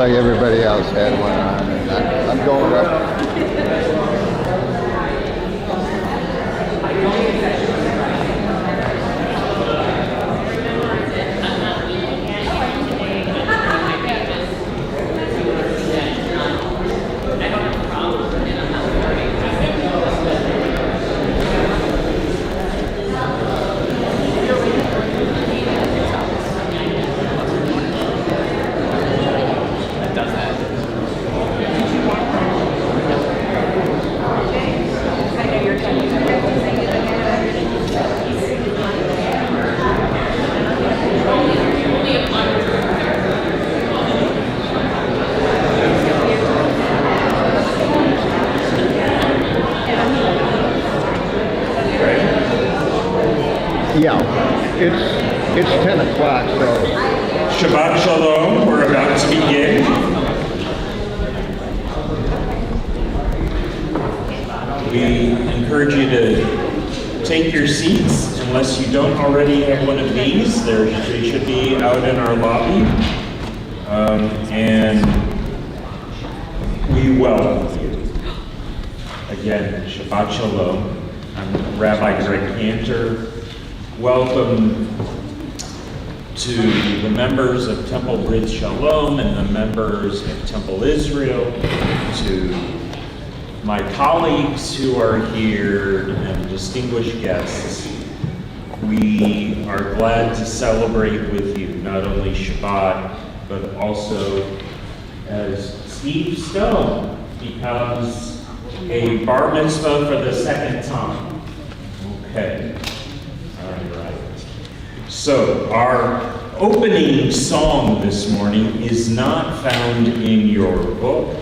like everybody else had one on, and I'm going up. Yeah, it's 10 o'clock, so. Shabbat Shalom, we're about to begin. We encourage you to take your seats unless you don't already have one of these. They should be out in our lobby. And we welcome you. Again, Shabbat Shalom. I'm Rabbi Greg Cantor. Welcome to the members of Temple Brit Shalom and the members of Temple Israel, to my colleagues who are here and distinguished guests. We are glad to celebrate with you not only Shabbat, but also as Steve Stone becomes a bar mitzvah for the second time. Okay. So our opening song this morning is not found in your book,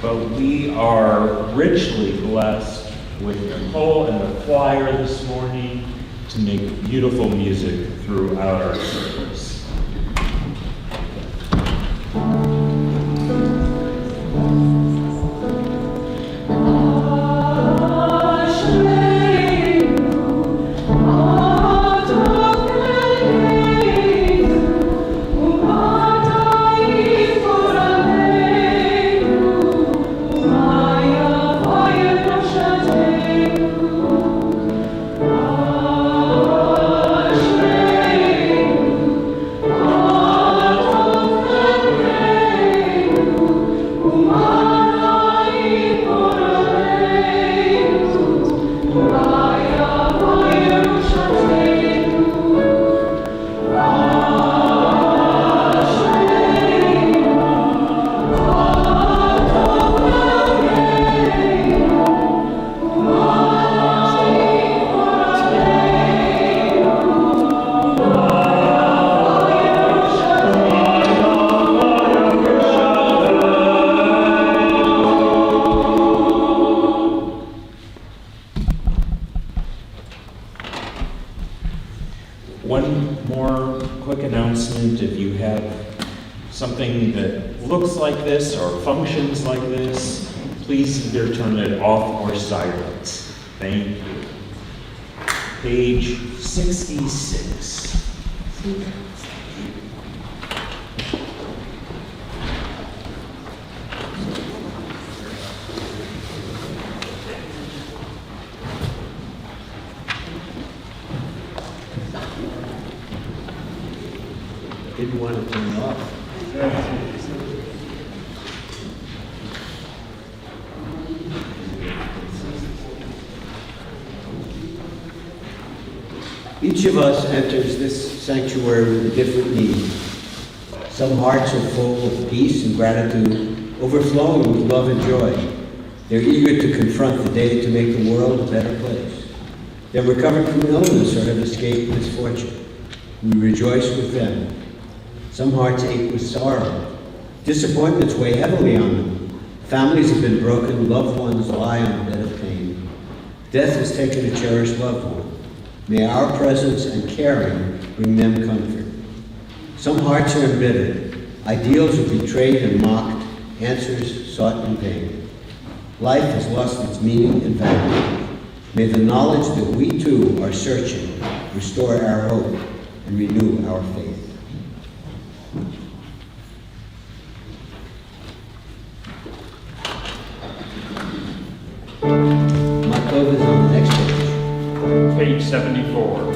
but we are richly blessed with Nicole and the choir this morning to make beautiful music throughout our service. One more quick announcement. If you have something that looks like this or functions like this, please either turn it off or silence. Thank you. Page 66. Didn't want to turn it off. Each of us enters this sanctuary with a different need. Some hearts are full of peace and gratitude, overflowing with love and joy. They're eager to confront the day to make the world a better place. They're recovered from illness or have escaped misfortune. We rejoice with them. Some hearts ache with sorrow. Disappointments weigh heavily on them. Families have been broken, loved ones lie on a bed of pain. Death has taken a cherished loved one. May our presence and caring bring them comfort. Some hearts are embittered. Ideals are betrayed and mocked, answers sought in vain. Life has lost its meaning and value. May the knowledge that we too are searching restore our hope and renew our faith. Tov is on the next page. Page 74.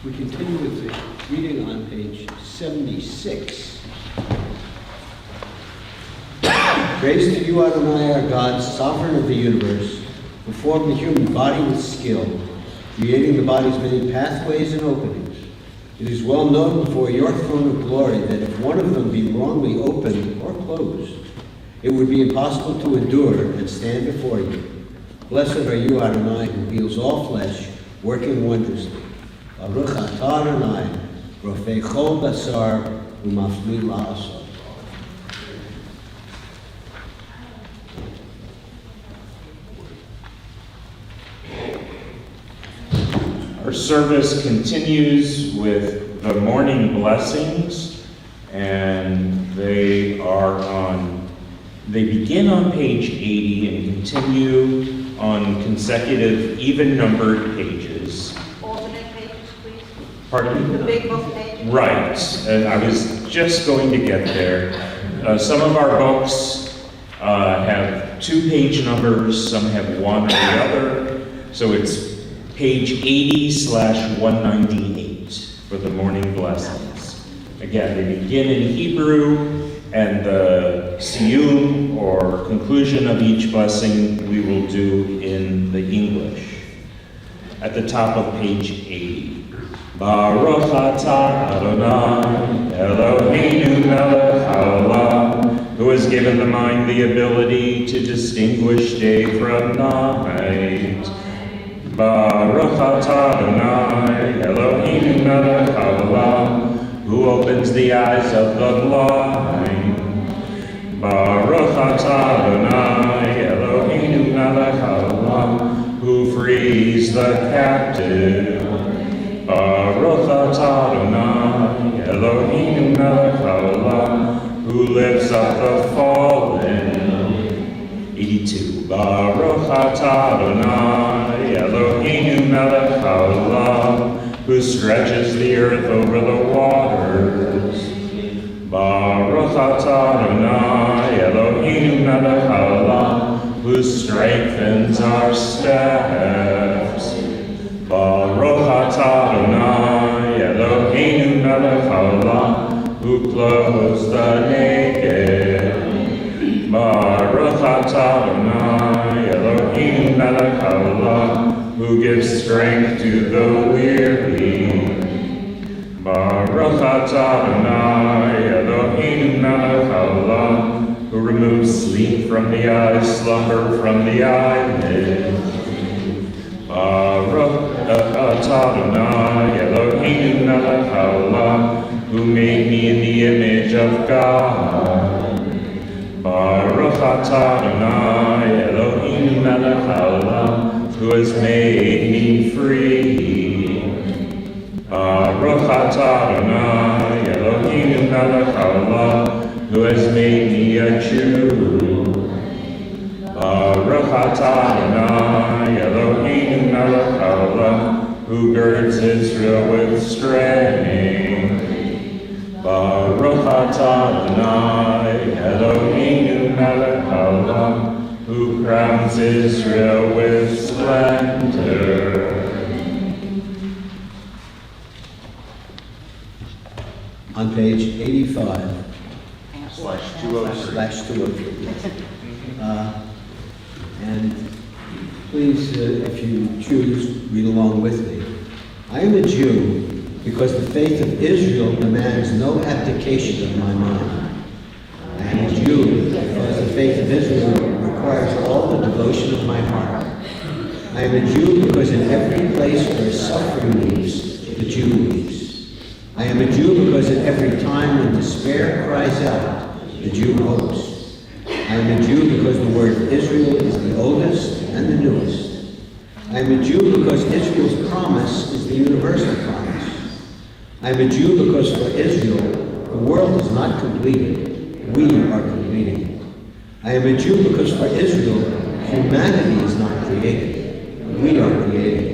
We continue with the reading on page 76. Praise to you, Adonai, our God, sovereign of the universe, who formed the human body with skill, creating the body's many pathways and openings. It is well known before your throne of glory that if one of them be wrongly opened or closed, it would be impossible to endure and stand before you. Blessed are you, Adonai, who heals all flesh, working wondrously. Baruch atah Adonai, rofei chol basar u'mafli la'asot. Our service continues with the morning blessings, and they begin on page 80 and continue on consecutive even-numbered pages. Alternate pages, please. Pardon me? The big book pages. Right, and I was just going to get there. Some of our books have 2 page numbers, some have one or the other, so it's page 80/198 for the morning blessings. Again, they begin in Hebrew, and the siyum, or conclusion of each blessing, we will do in the English. At the top of page 80. Baruch atah Adonai, Eloheinu melech haolam, who has given the mind the ability to distinguish day from night. Baruch atah Adonai, Eloheinu melech haolam, who opens the eyes of the blind. Baruch atah Adonai, Eloheinu melech haolam, who frees the captive. Baruch atah Adonai, Eloheinu melech haolam, who lifts up the fallen. 82. Baruch atah Adonai, Eloheinu melech haolam, who stretches the earth over the waters. Baruch atah Adonai, Eloheinu melech haolam, who strengthens our steps. Baruch atah Adonai, Eloheinu melech haolam, who clothes the naked. Baruch atah Adonai, Eloheinu melech haolam, who gives strength to the weary. Baruch atah Adonai, Eloheinu melech haolam, who removes sleep from the eyes, slumber from the eyelids. Baruch atah Adonai, Eloheinu melech haolam, who made me in the image of God. Baruch atah Adonai, Eloheinu melech haolam, who has made me free. Baruch atah Adonai, Eloheinu melech haolam, who has made me a Jew. Baruch atah Adonai Eloheinu melech haolam, who girds Israel with strength. Baruch atah Adonai Eloheinu melech haolam, who crowns Israel with splendor. On page 85, Slash 203. slash 203. And please, if you choose, read along with me. I am a Jew because the faith of Israel demands no abdication of my mind. I am a Jew because the faith of Israel requires all the devotion of my heart. I am a Jew because in every place where suffering weeps, the Jew weeps. I am a Jew because at every time when despair cries out, the Jew hopes. I am a Jew because the word Israel is the oldest and the newest. I am a Jew because Israel's promise is the universal promise. I am a Jew because for Israel, the world is not completed. We are completing it. I am a Jew because for Israel, humanity is not created. We are creating it.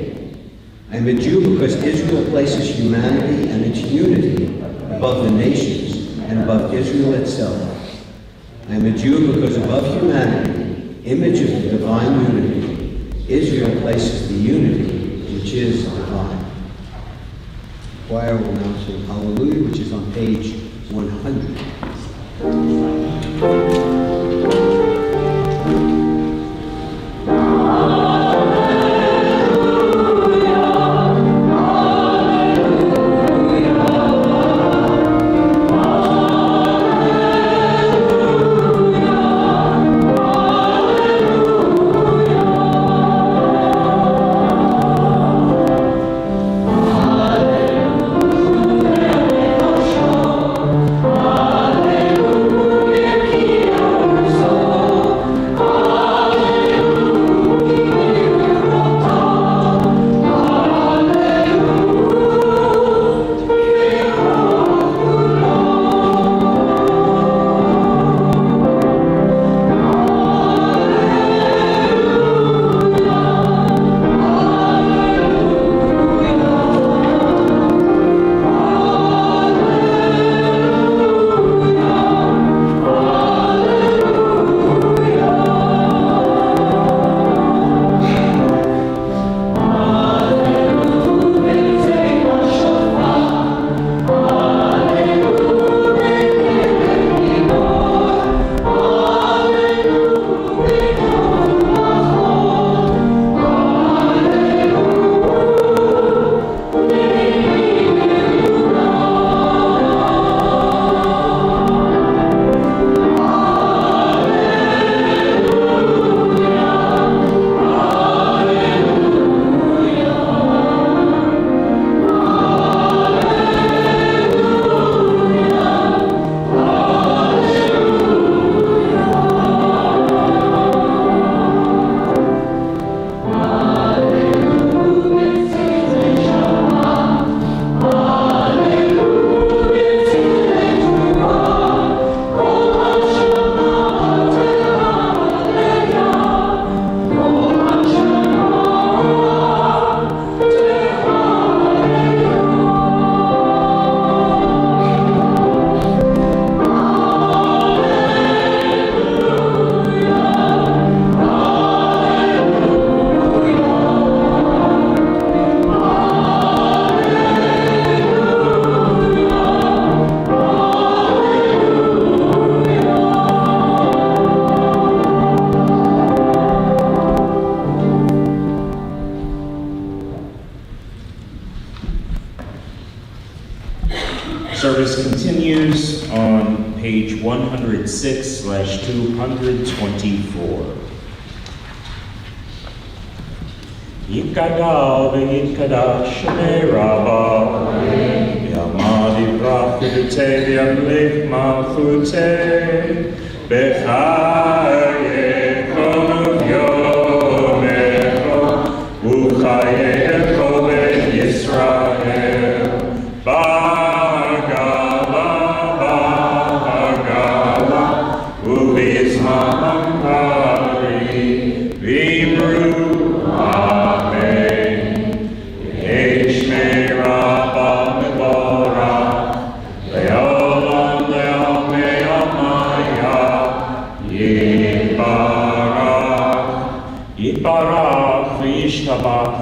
I am a Jew because Israel places humanity and its unity above the nations and above Israel itself. I am a Jew because above humanity, image of the divine unity, Israel places the unity which is divine. The choir will now sing Hallelujah, which is on page 100. Service continues on page 106/224. Yikadal v'yitkadash Shemei Rabbah Yamad yivrach v'yutei v'yamlich malchutei b'chayecho v'yomecho u'chayecho v'Yisrael Bagala, Bagala, Mamkari, Vimru, Amen. Yeshme Rabba Mevora, Leolam Leome Amaya, Yibarach, Yibarach, Vishtabach,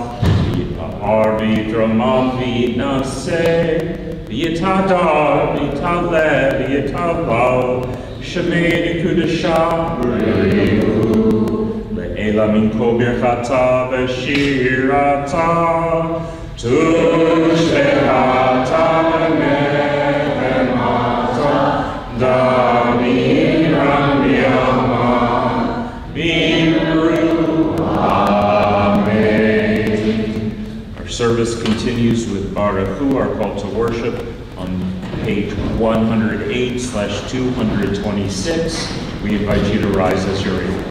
Yipahar Vidramah Vidnaseh, V'yitadar, v'yitaleh, v'yitaval, Shemei Kudashah, Le'ela min kol birchata v'shirata, Tushbechata v'nehemata, Daviram b'yama, V'imru, Amen. Our service continues with Baruch Hu, our call to worship, on page 108/226. We invite you to rise as you're able.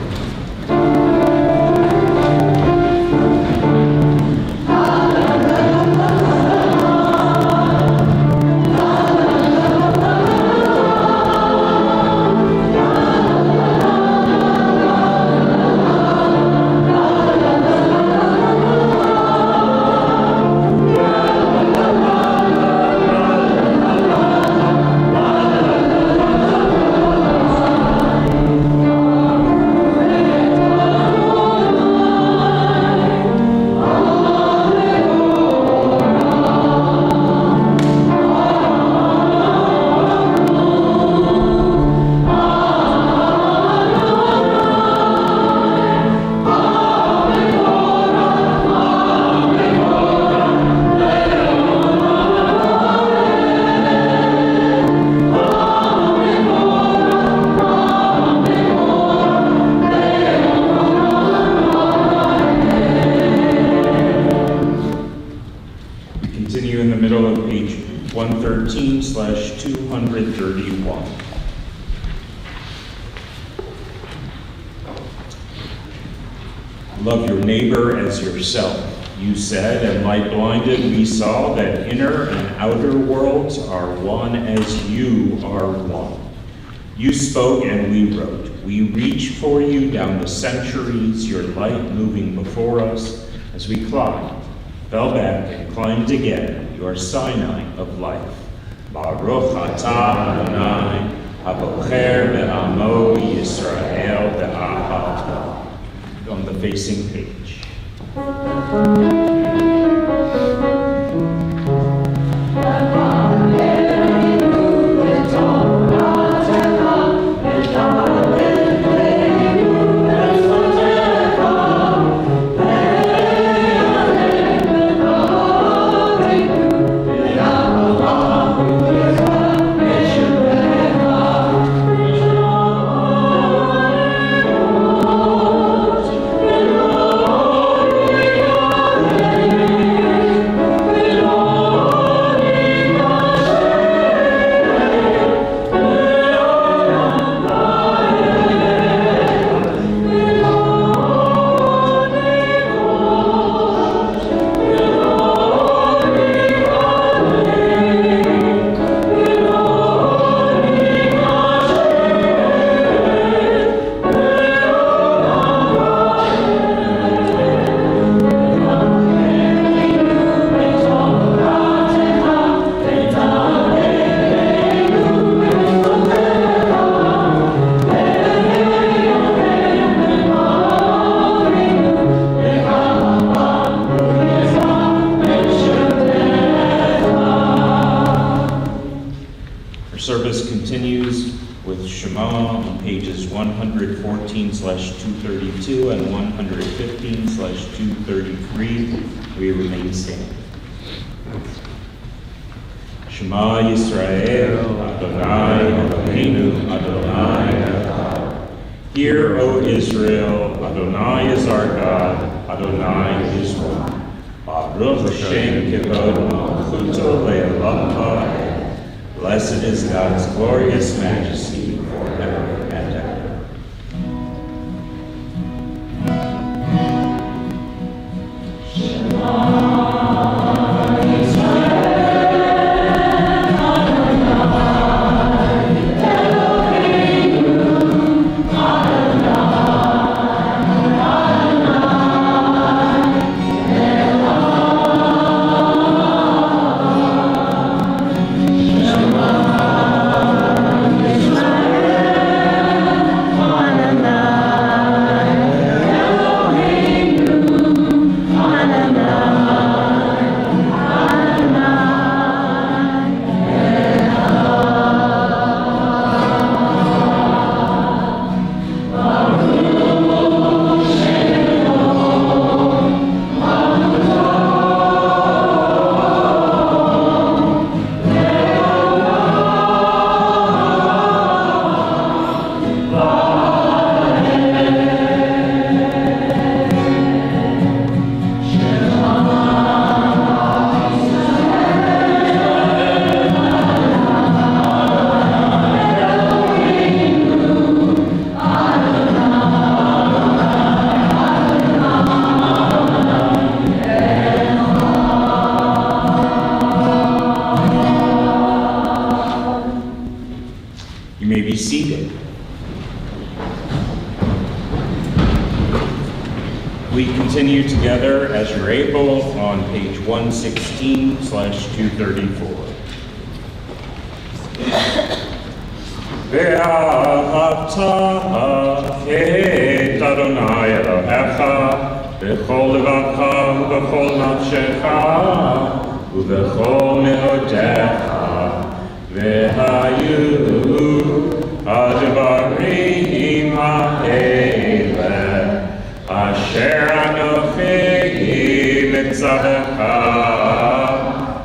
Continue in the middle of page 113/231. Love your neighbor as yourself, you said, and like blinded we saw that inner and outer worlds are one as you are one. You spoke and we wrote. We reach for you down the centuries, your light moving before us as we climbed, fell back and climbed again, your Sinai of life. Baruch atah Adonai, habocher be'amo Yisrael be'ahavta. On the facing page. Service continues with Shema on pages 114/232 and 115/233. We remain standing. Shema Yisrael, Adonai Eloheinu, Adonai Echad. Hear, O Israel, Adonai is our God, Adonai is one. Baruch Hashem kivod malchuto le'olam ha'ed. Blessed is God's glorious majesty forever and ever. Adonai, Eloheinu, We continue together as you're able on page 116/234. ואהבת את אדוני אלוהיך בכל לבבך ובכל נפשך ובכל מאודיך, והיו הדברים האלה אשר אנוכי מצווך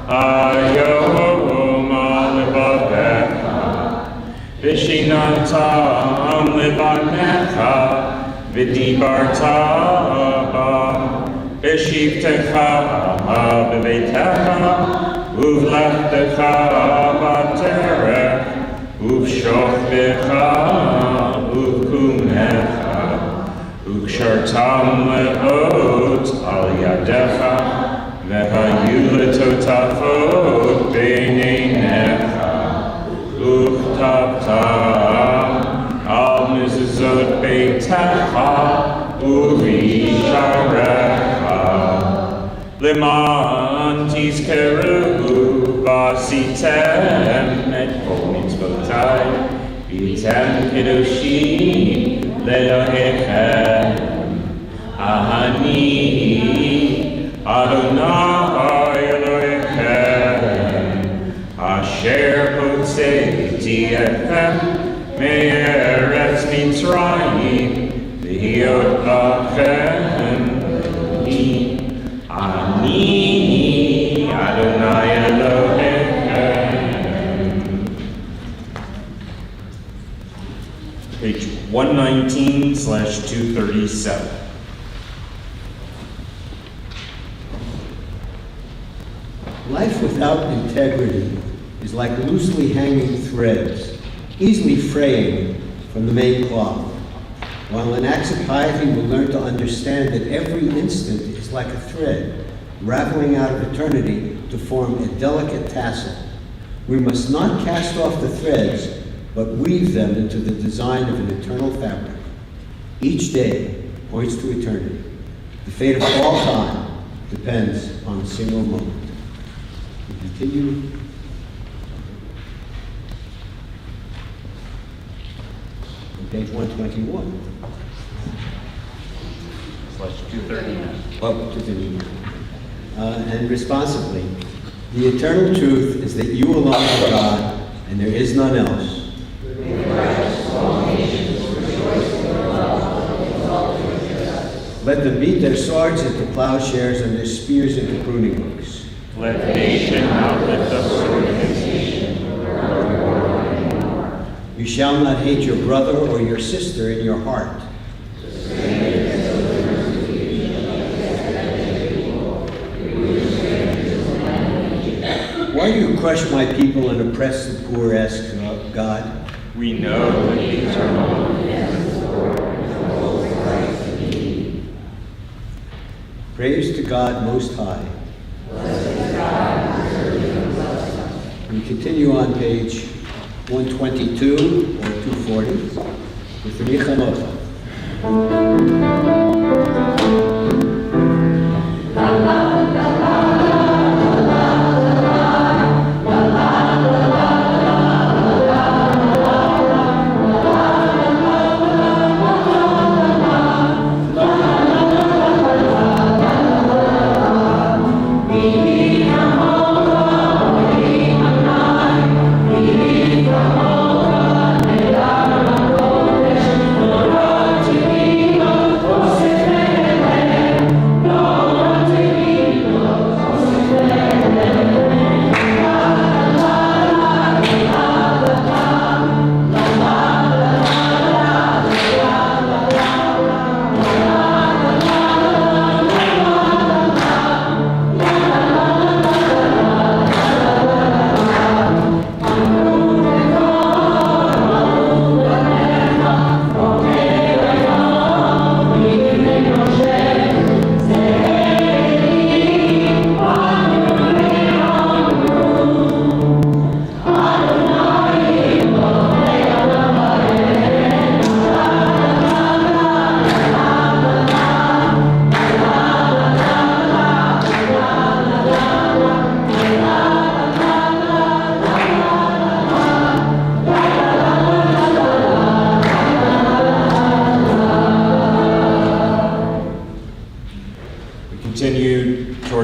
היום על לבבך, ושיננתם לבניך ודיברת בה בשבתך בביתך ובלכתך בדרך ובשוכבך ובקומך וקשרתם לאות על ידיך והיו לטוטפות בין עיניך וכתבתם על מזוזות ביתך ובשעריך למען תזכרו ועשיתם את כל מצוותיי והייתם קדושים לאלוהיכם. אני אדוני אלוהיכם אשר הוצאתי אתכם מארץ מצרים להיות לכם אני אדוני אלוהיכם. Page 119/237. Life without integrity is like loosely hanging threads, easily fraying from the main cloth, while in acts of piety we'll learn to understand that every instant is like a thread, raveling out of eternity to form a delicate tassel. We must not cast off the threads, but weave them into the design of an eternal fabric. Each day points to eternity. The fate of all time depends on a single moment. We continue. On page 121. /239. Oh, 239. And responsibly, the eternal truth is that you alone are God, and there is none else. Let them beat their swords into plowshares and their spears into pruning hooks. Let nation outlive the sword against nation. You shall not hate your brother or your sister in your heart. Why do you crush my people and oppress the poor, asks God? We know that the eternal Praise to God Most High. We continue on page 122 or 240 with the Nichamocha. Oh,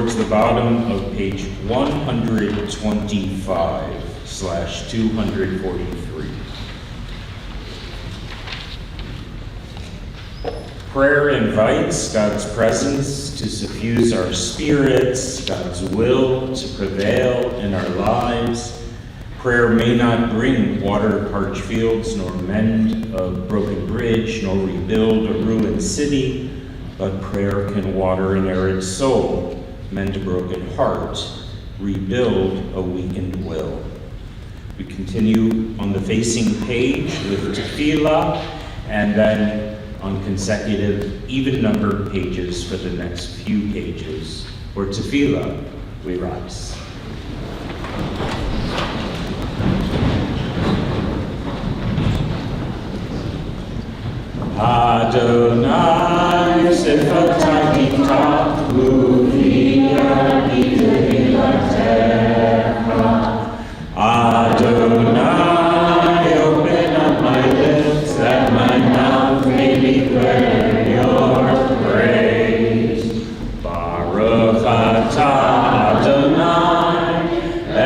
towards the bottom of page 125/243. Prayer invites God's presence to suffuse our spirits, God's will to prevail in our lives. Prayer may not bring water-parched fields, nor mend a broken bridge, nor rebuild a ruined city, but prayer can water an arid soul, mend a broken heart, rebuild a weakened will. We continue on the facing page with tefillah, and then on consecutive, even-numbered pages for the next few pages. For tefillah, we rise. Adonai sefatati takuvi adiletecha. Adonai, open up my lips that my mouth may declare your praise. Baruch atah Adonai,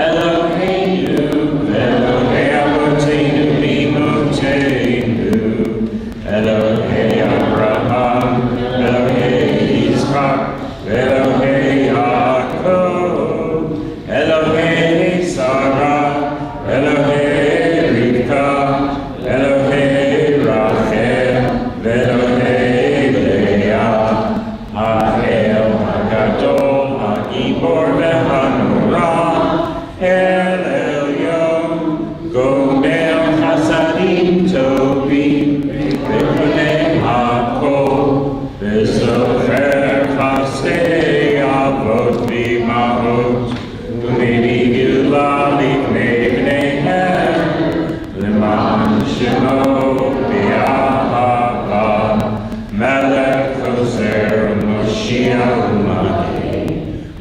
Eloheinu, Elohei Avotenu b'imotenu, Elohei Abraham, Elohei Yitzchak, Elohei Yaakov, Elohei Sarah, Elohei Rivka, Elohei Rachel, Elohei Leah, Ha'el HaGadol, HaGibor v'Hanurah, El Elyon, Gomel Chasadim Tovim, V'konei HaKol, V'zocher Chasdei Avot V'imahot, U'mei Gila Lifnei Bneihem, L'man Shemo B'Ahava, Melech Choser Moshiach U'Magin,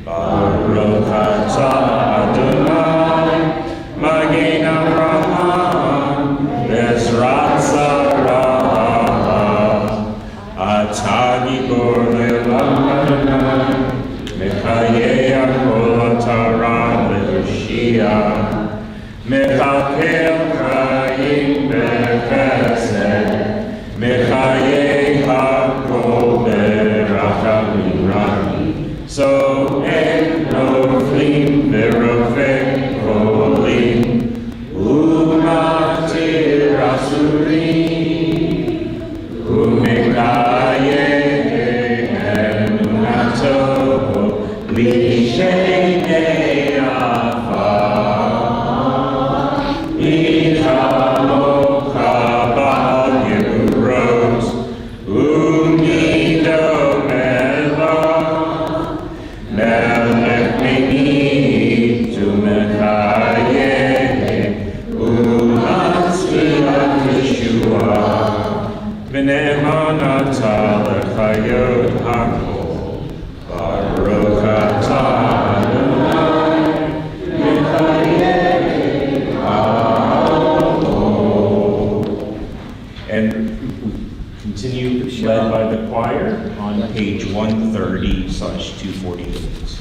Baruch atah Adonai, Magin Avraham, Bezrat Sarah, Atah Gibor Le'olam, Mechayei Hakol Atara Le'Hoshia, Mechakel Chaim B'Chesed, Mechayei Hakol B'Rachamim Rami. So en noflim v'rofek kolim, u'matir asurim, u'mekayeh emunato l'shenei afar. Ichamocha ba'al yerurot, u'nido Melech mini tu mechayeh u'matzliach Yeshua v'ne'emanata lechayot hakol Baruch atah Adonai mechayeh hakol. And continue led by the choir on page 130/248.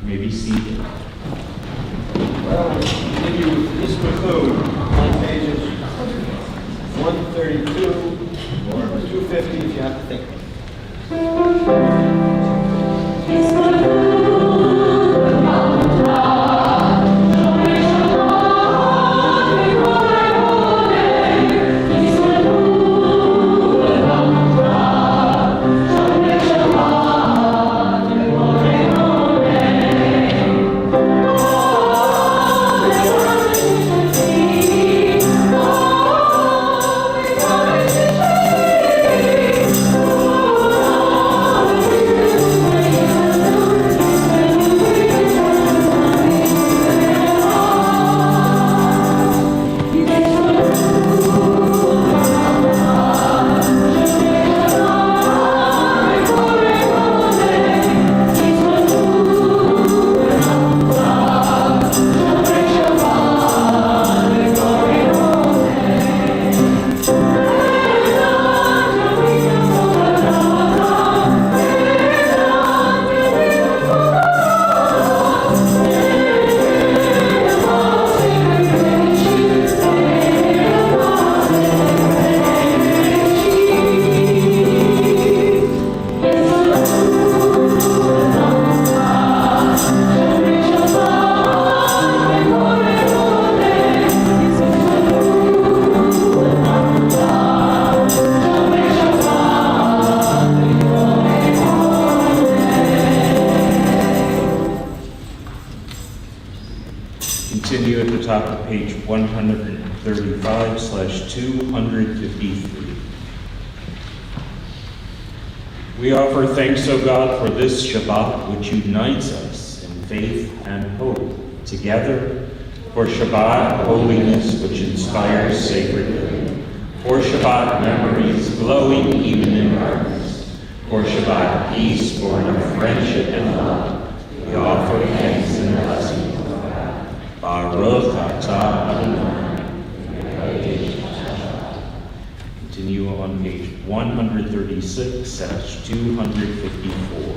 May be seated. Well, we continue with Easter food on pages 132 or 250 if you have to think. Continue at the top of page 135/253. We offer thanks, O God, for this Shabbat which unites us in faith and hope together, for Shabbat holiness which inspires sacred living, for Shabbat memories glowing even in darkness, for Shabbat peace born of friendship and love. We offer thanks and blessings. Baruch atah Adonai. Continue on page 136/254.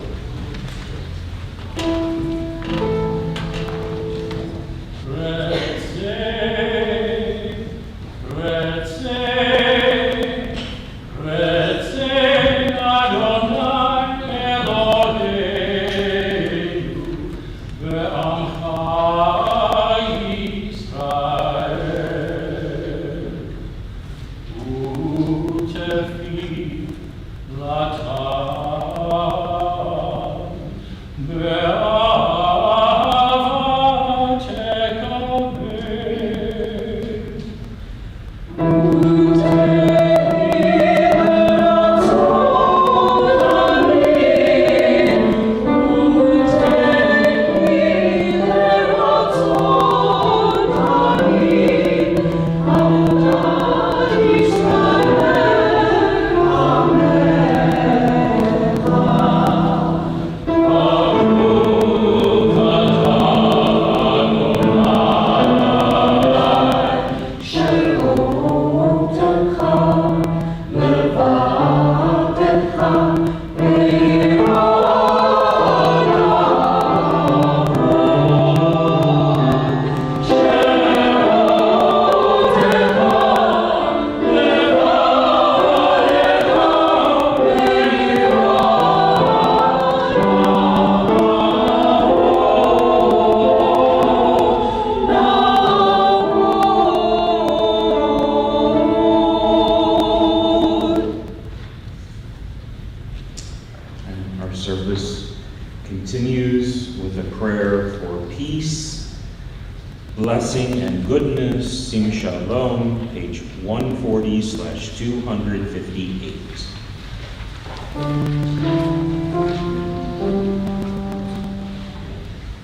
Our service continues with a prayer for peace, blessing, and goodness. Sing Shalom, page 140/258.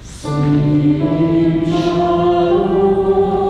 Sing Shalom.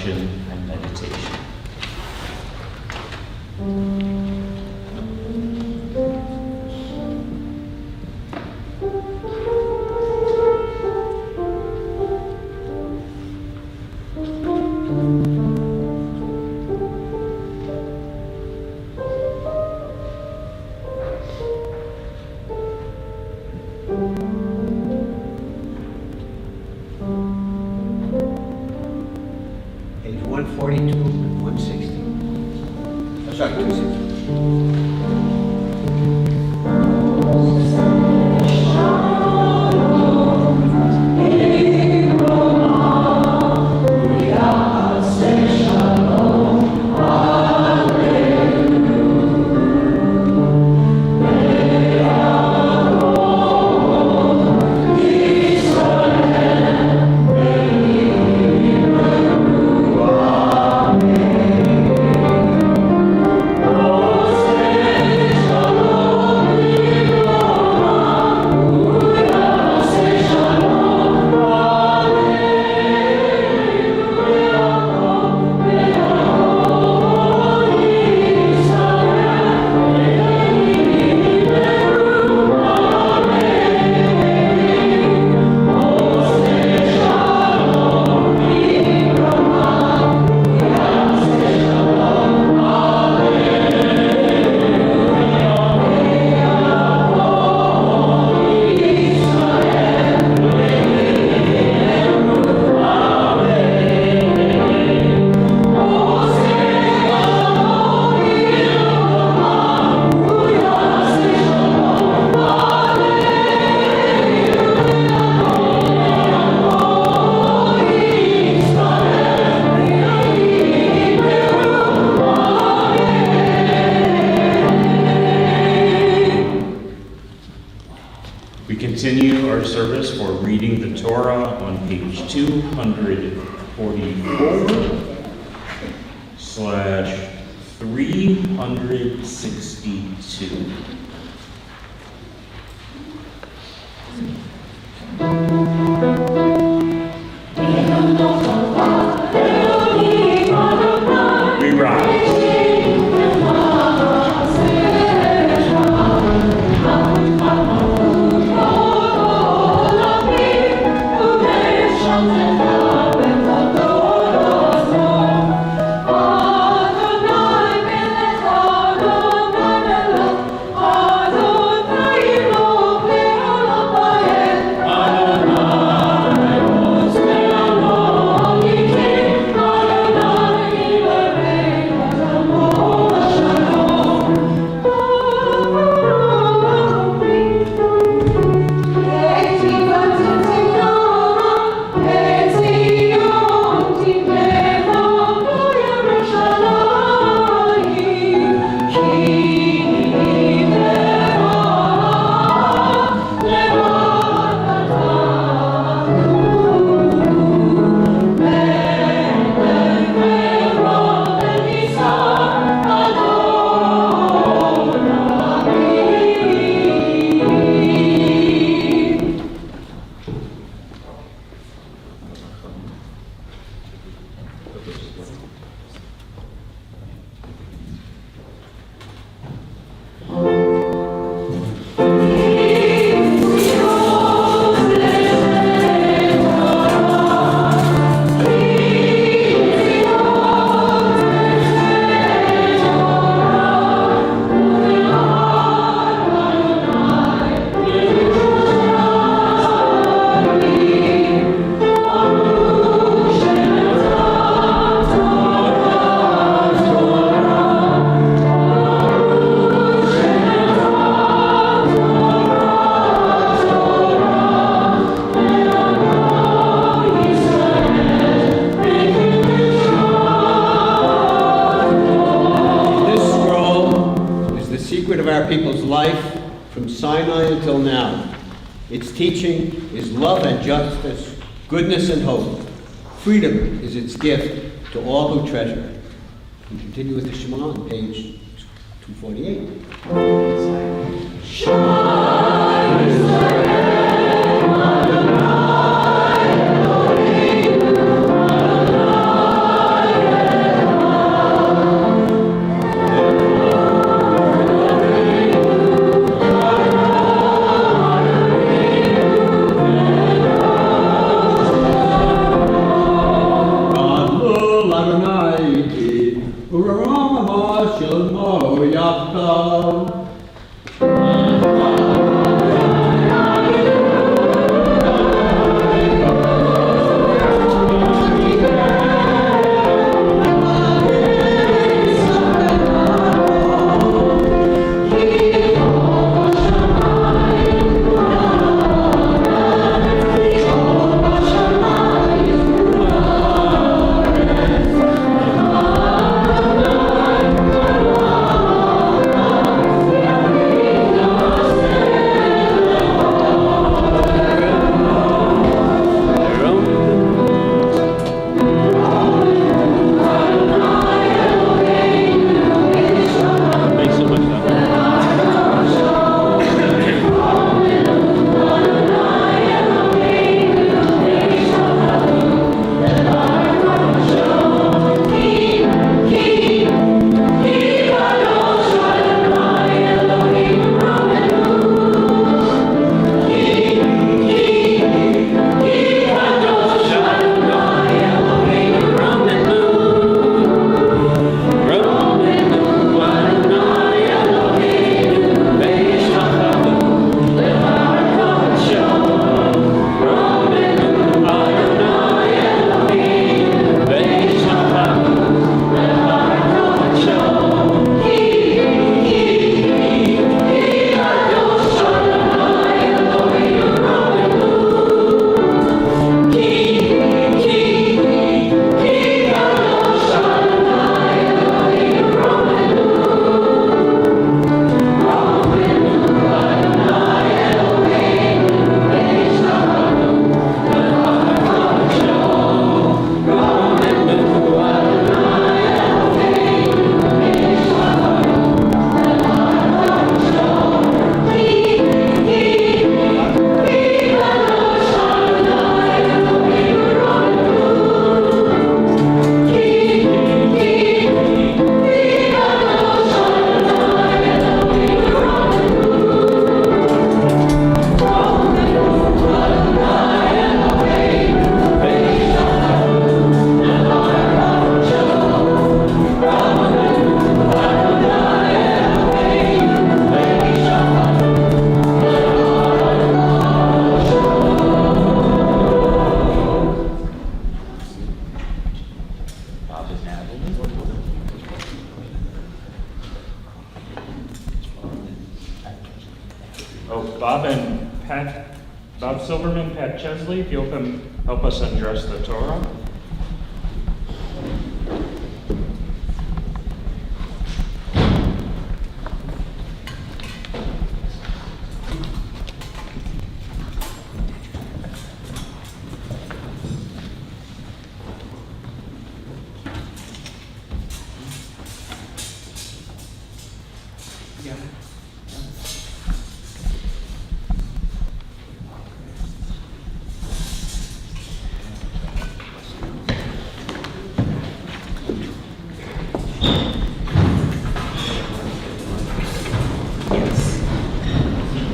reflection and meditation. Page 142 and 160. Oh, sorry, 260. We continue our service for reading the Torah on page 244/362. We rise. Of our people's life from Sinai until now. Its teaching is love and justice, goodness and hope. Freedom is its gift to all who treasure it. We continue with the Shema on page 248. Sholom Yaakov. Oh, Bob Silverman, Pat Chesley, if you'll come help us undress the Torah.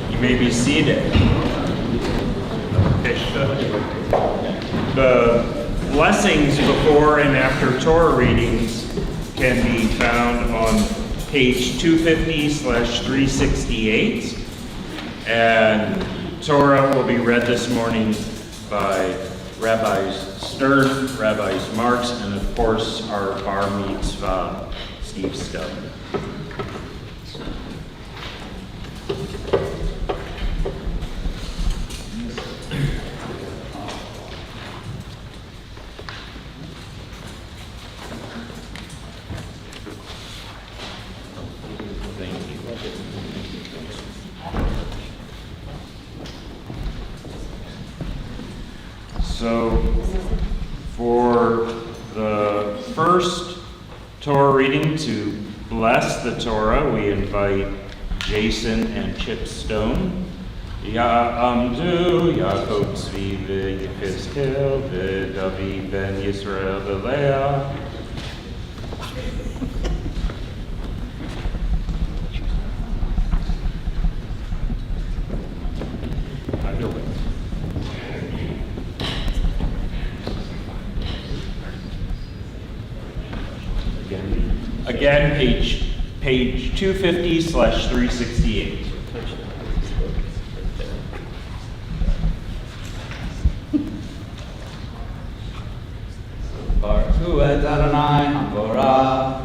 You may be seated. The blessings before and after Torah readings can be found on page 250/368. And Torah will be read this morning by Rabbis Stern, Rabbis Marks, and of course our bar mitzvah, Steve Stone. So for the first Torah reading to bless the Torah, we invite Jason and Chip Stone. Ya'amdu, Yaakov Tzvi v'Yechezkel v'David ben Yisrael v'Leah. Either way. Again, page page 250/368. Baruch Hu et Adonai Hamvorah.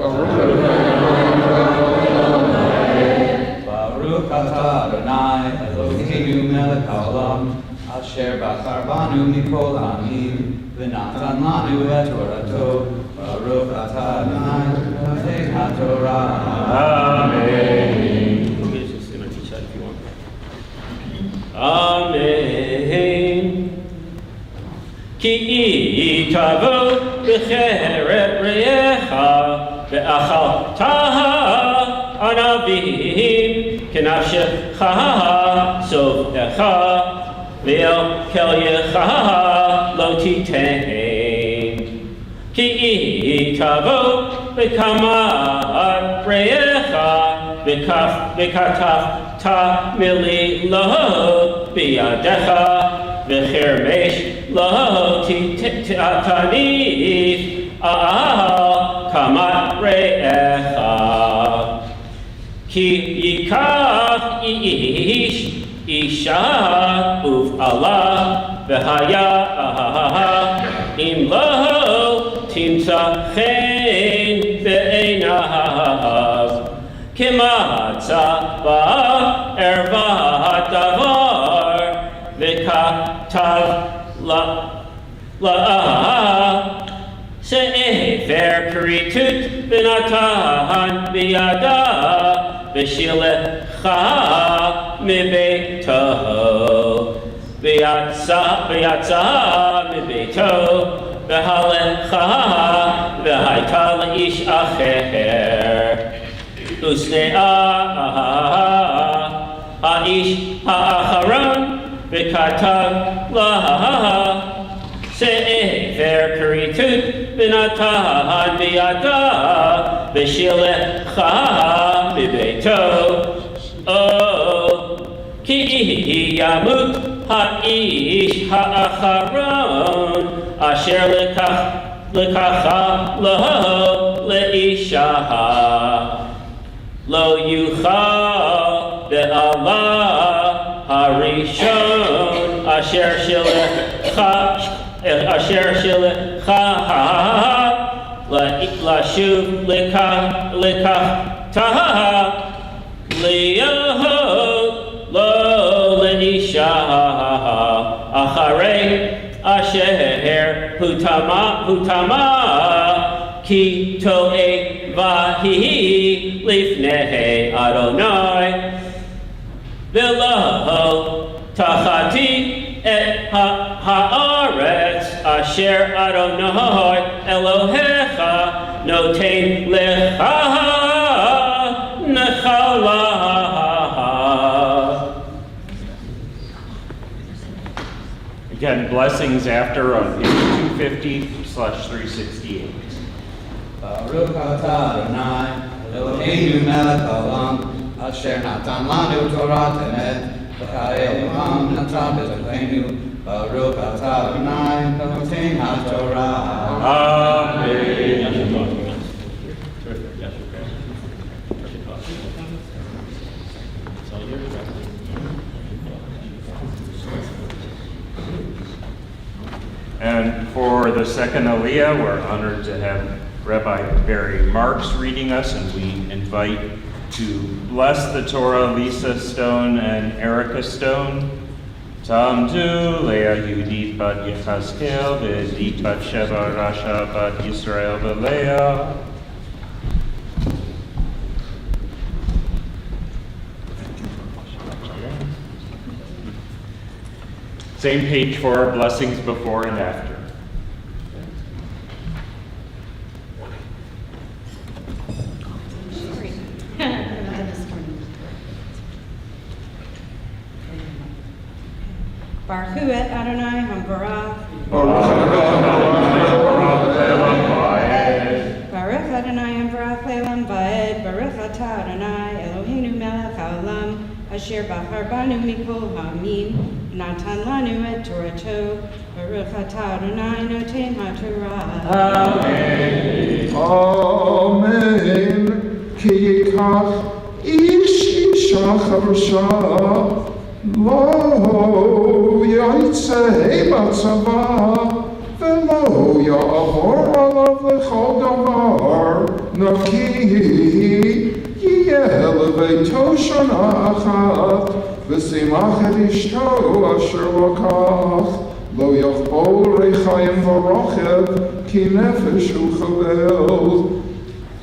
Baruch atah Adonai Eloheinu melech haolam, asher bachar banu mikol ha'amim, v'natan lanu et Torato. Baruch atah Adonai Notei HaTorah. Amen. He's just going to teach that if you want. Amen. Ki tavo b'cheret re'echa ve'achaltaha anavim kenafshecha sov'echa ve'el kelyecha lo titein. Ki tavo b'kamat re'echa v'kataf ta mili lo biyadecha v'chermesh lo titanif al kamat re'echa. Ki yikach ish isha uf'ala v'haya im lo timsa chen be'einav kimatza ba'ervat davar v'katav la'ah se'efer keritut v'natan biyada v'shilecha mibeito v'yatza mibeito v'halecha v'hayta la'ish acher usne'a ha'ish ha'acharon v'katav laha se'efer keritut v'natan biyada v'shilecha mibeito ki yamut ha'ish ha'acharon asher lekacha lo le'isha lo yuchal be'allah harishon asher shilecha lashuv lekachta liyaho lo le'isha acharei asher hutama ki to'e vahi lifnei Adonai v'lo tachati et haaretz asher Adonai Elohecha noten lecha nechala. Again, blessings after on page 250/368. Baruch atah Adonai Eloheinu melech haolam, asher natan lanu Torah emet, v'chayei olam natan b'tocheinu. Baruch atah Adonai Notei HaTorah. Amen. And for the second Aliyah, we're honored to have Rabbi Barry Marks reading us, and we invite to bless the Torah Lisa Stone and Erica Stone. Tamdu Leah Yehudit bat Yechazkel v'Edit bat Sheva Rasha bat Yisrael v'Leah. Same page for our blessings before and after. Baruch Hu et Adonai Hamvorah. Baruch Adonai Hamvorah Le'olam Va'ed. Baruch atah Adonai Eloheinu melech haolam, asher bachar banu mikol ha'amim, natan lanu et Torato. Baruch atah Adonai Notei HaTorah. Amen. Amen. Ki כך איש אישה חדשה לא יצא בצבא ולא יעבור עליו לכל דבר נקי יהיה לביתו שנה אחת ושימח את אשתו אשר לקח לא יחפול ריחיים ורוכב כי נפש הוא חבל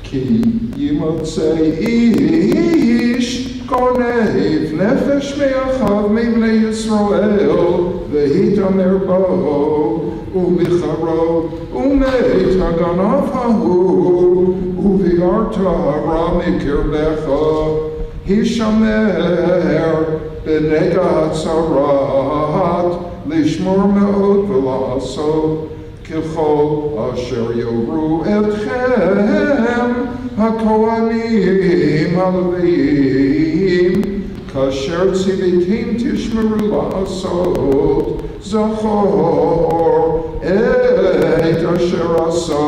כי ימצא איש גונב נפש מאחיו מבני ישראל והתעמר בו ומחרו ומת הגנב ההוא וביארת הרע מקרבך הישמר בנגע הצרת לשמור מאוד ולעשות ככל אשר יורו אתכם הכהנים הלוויים כאשר ציוויתם תשמרו לעשות זכור את אשר עשה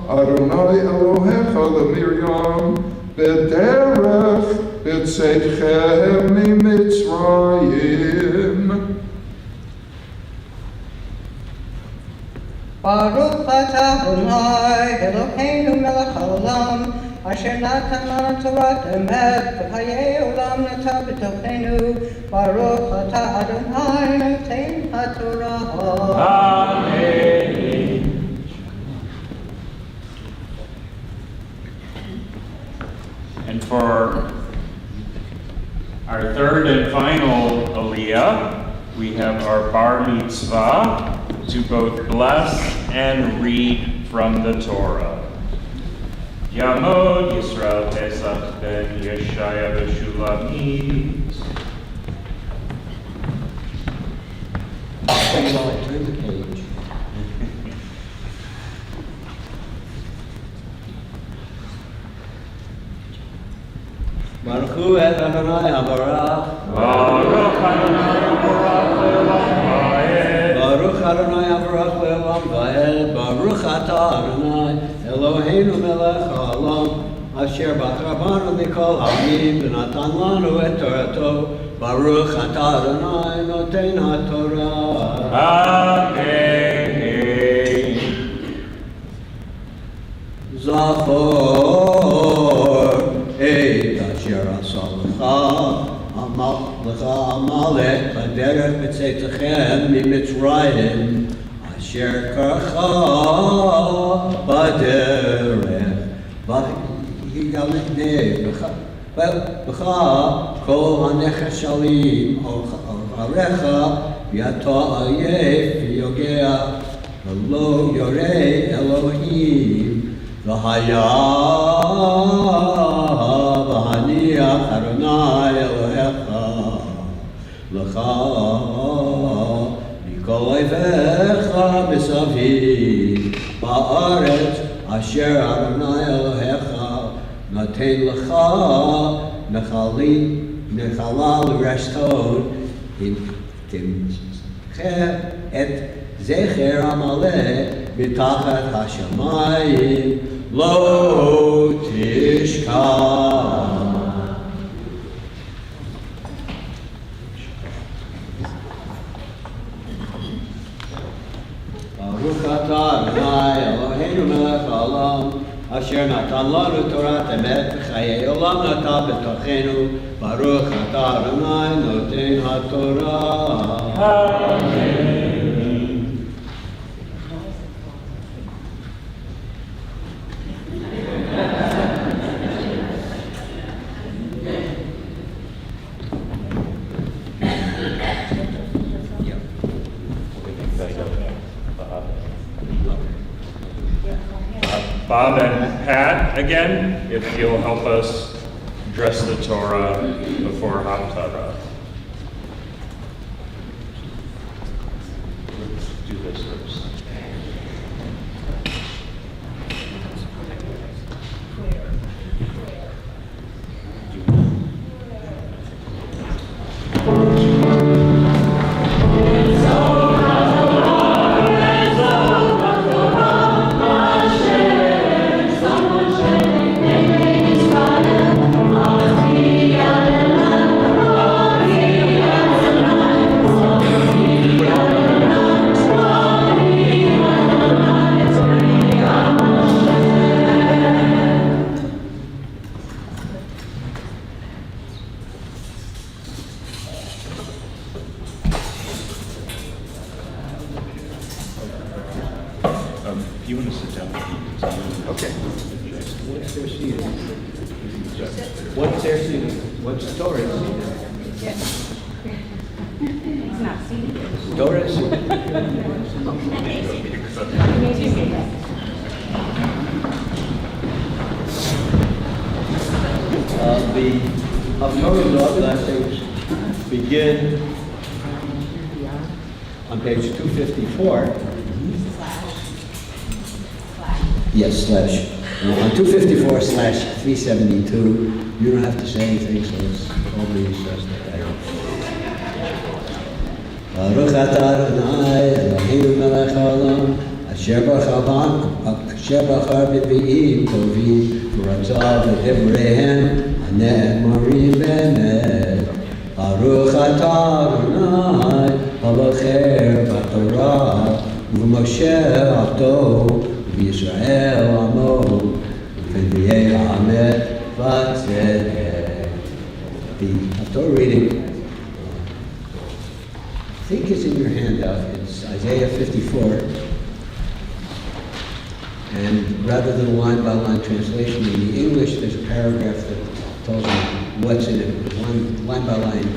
אדוני אלוהיך למרים בדרך בצאתכם ממצרים. Baruch atah Adonai Eloheinu melech haolam asher natan lanu torat emet v'chayei olam nata b'tochenu Baruch atah Adonai noten haTorah. Amen. And for our third and final aliyah, we have our bar mitzvah to both bless and read from the Torah. Yamod Yisrael Pesach ben Yeshaya v'Shulamit. Turn the page. Baruch hu et Adonai habarach. Baruch Adonai habarach le'olam va'ed. Baruch Adonai habarach le'olam va'ed. Baruch atah Adonai Eloheinu melech haolam asher bachar banu mikol ha'amim v'natan lanu et torato. Baruch atah Adonai noten haTorah. Amen. Zachor et asher asa lecha Amalek b'derech b'tzeitechem miMitzrayim asher karcha b'derech b'cha kol hanechashalim ocharecha v'yato ayef v'yogea v'lo yorei Elohim v'haya v'haniach Adonai Elohecha lecha mikol oivecha b'saviv ba'aretz asher Adonai Elohecha noten lecha nechala l'reshton timcheh et zecher Amalek mitachat hashamayim lo tishkach. Baruch atah Adonai Eloheinu melech haolam asher natan lanu torat emet v'chayei olam nata b'tochenu Baruch atah Adonai noten haTorah. Amen. Bob and Pat, again, if you'll help us address the Torah before Haftarah. Let's do this first. Israel What's their seed? What's their seed? What's Torah's seed? It's not seated. Torah's seed. The Haftorah law blessings begin on page 254. Yes, slash. On 254/372, you don't have to say anything, so it's all these there. Baruch atah Adonai Eloheinu melech haolam asher bachar b'nvi'im tovim v'ratzav v'divreihem הנאמרים באמת. ברוך אתה אדוני הבוחר בתורה ובמשה עבדו ובישראל עמו ובנביאי האמת והצדק. The Torah reading, I think it's in your handout. It's Isaiah 54. And rather than a line-by-line translation, in the English, there's a paragraph that tells you what's in it. Line-by-line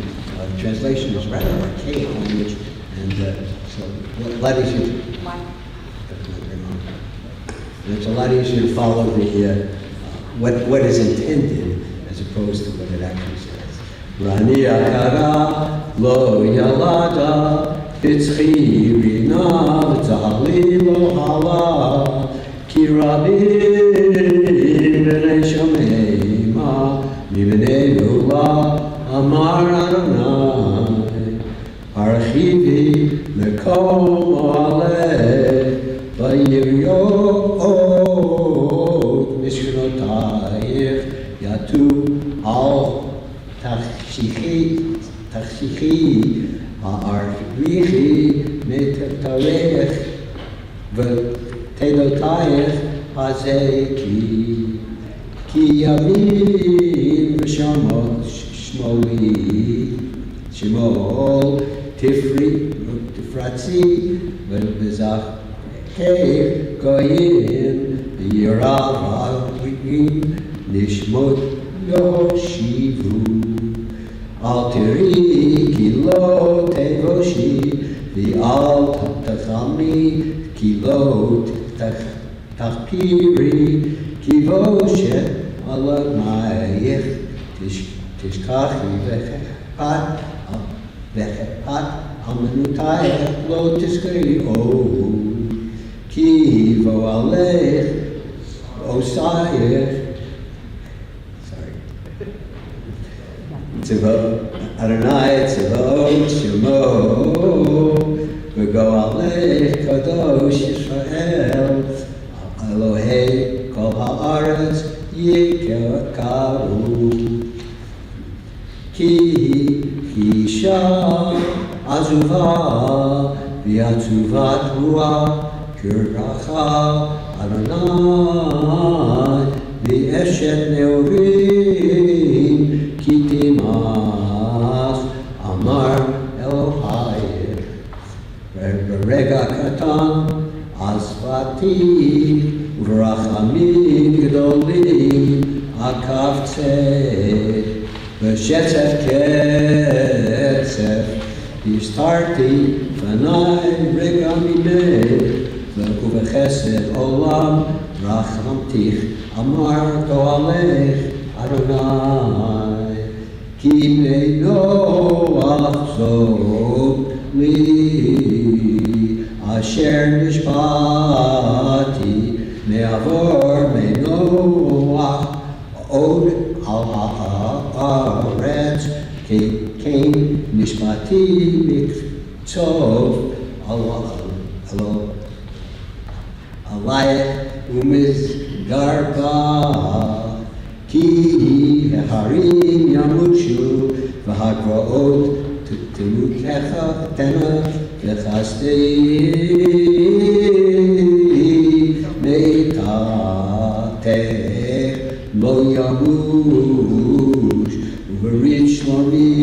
translation is rather archaic language, and so a lot easier to... And it's a lot easier to follow the what is intended as opposed to what it actually says. Rani akara lo yalada bitzchi rina v'tzahali lo hala ki rabim b'nei shomeima mibnei lula amar Adonai archivi mekol mo'aleh v'yiriot mishkanotayich yatu al tachshichi ha'archivi metarech v'tedotayich hazeh ki yamim v'shamot shmol tifratzi v'bezach goyim v'yiravim nishmot yoshivu al tiri ki lo tevoshi v'al tachami ki lo tachpiri ki voshet alamayich tishkachi v'chepat amanutayach lo tishkari ki vo alech osayich Tzivo Adonai Tzivot Shemo V'go alech kadosh Yisrael Elohei kol haaretz yikaru Ki isha azuva v'atzuvat ruach kiracha Adonai v'eshet neorim ki timach amar Elohai Rega katan asvati v'rachamim gdolim akavtzeh v'shetzef ketzef yishtarti v'nai rega mimeh v'uvechesed olam rachamtich amar go'alech Adonai ki meino achzot li asher nishbati me'avor me'noach od al haaretz kein nishbati miktzov alayach umiz garba ki harim yamutshu v'hagraot timukecha tena v'chastei meitatech lo yamush v'rich lori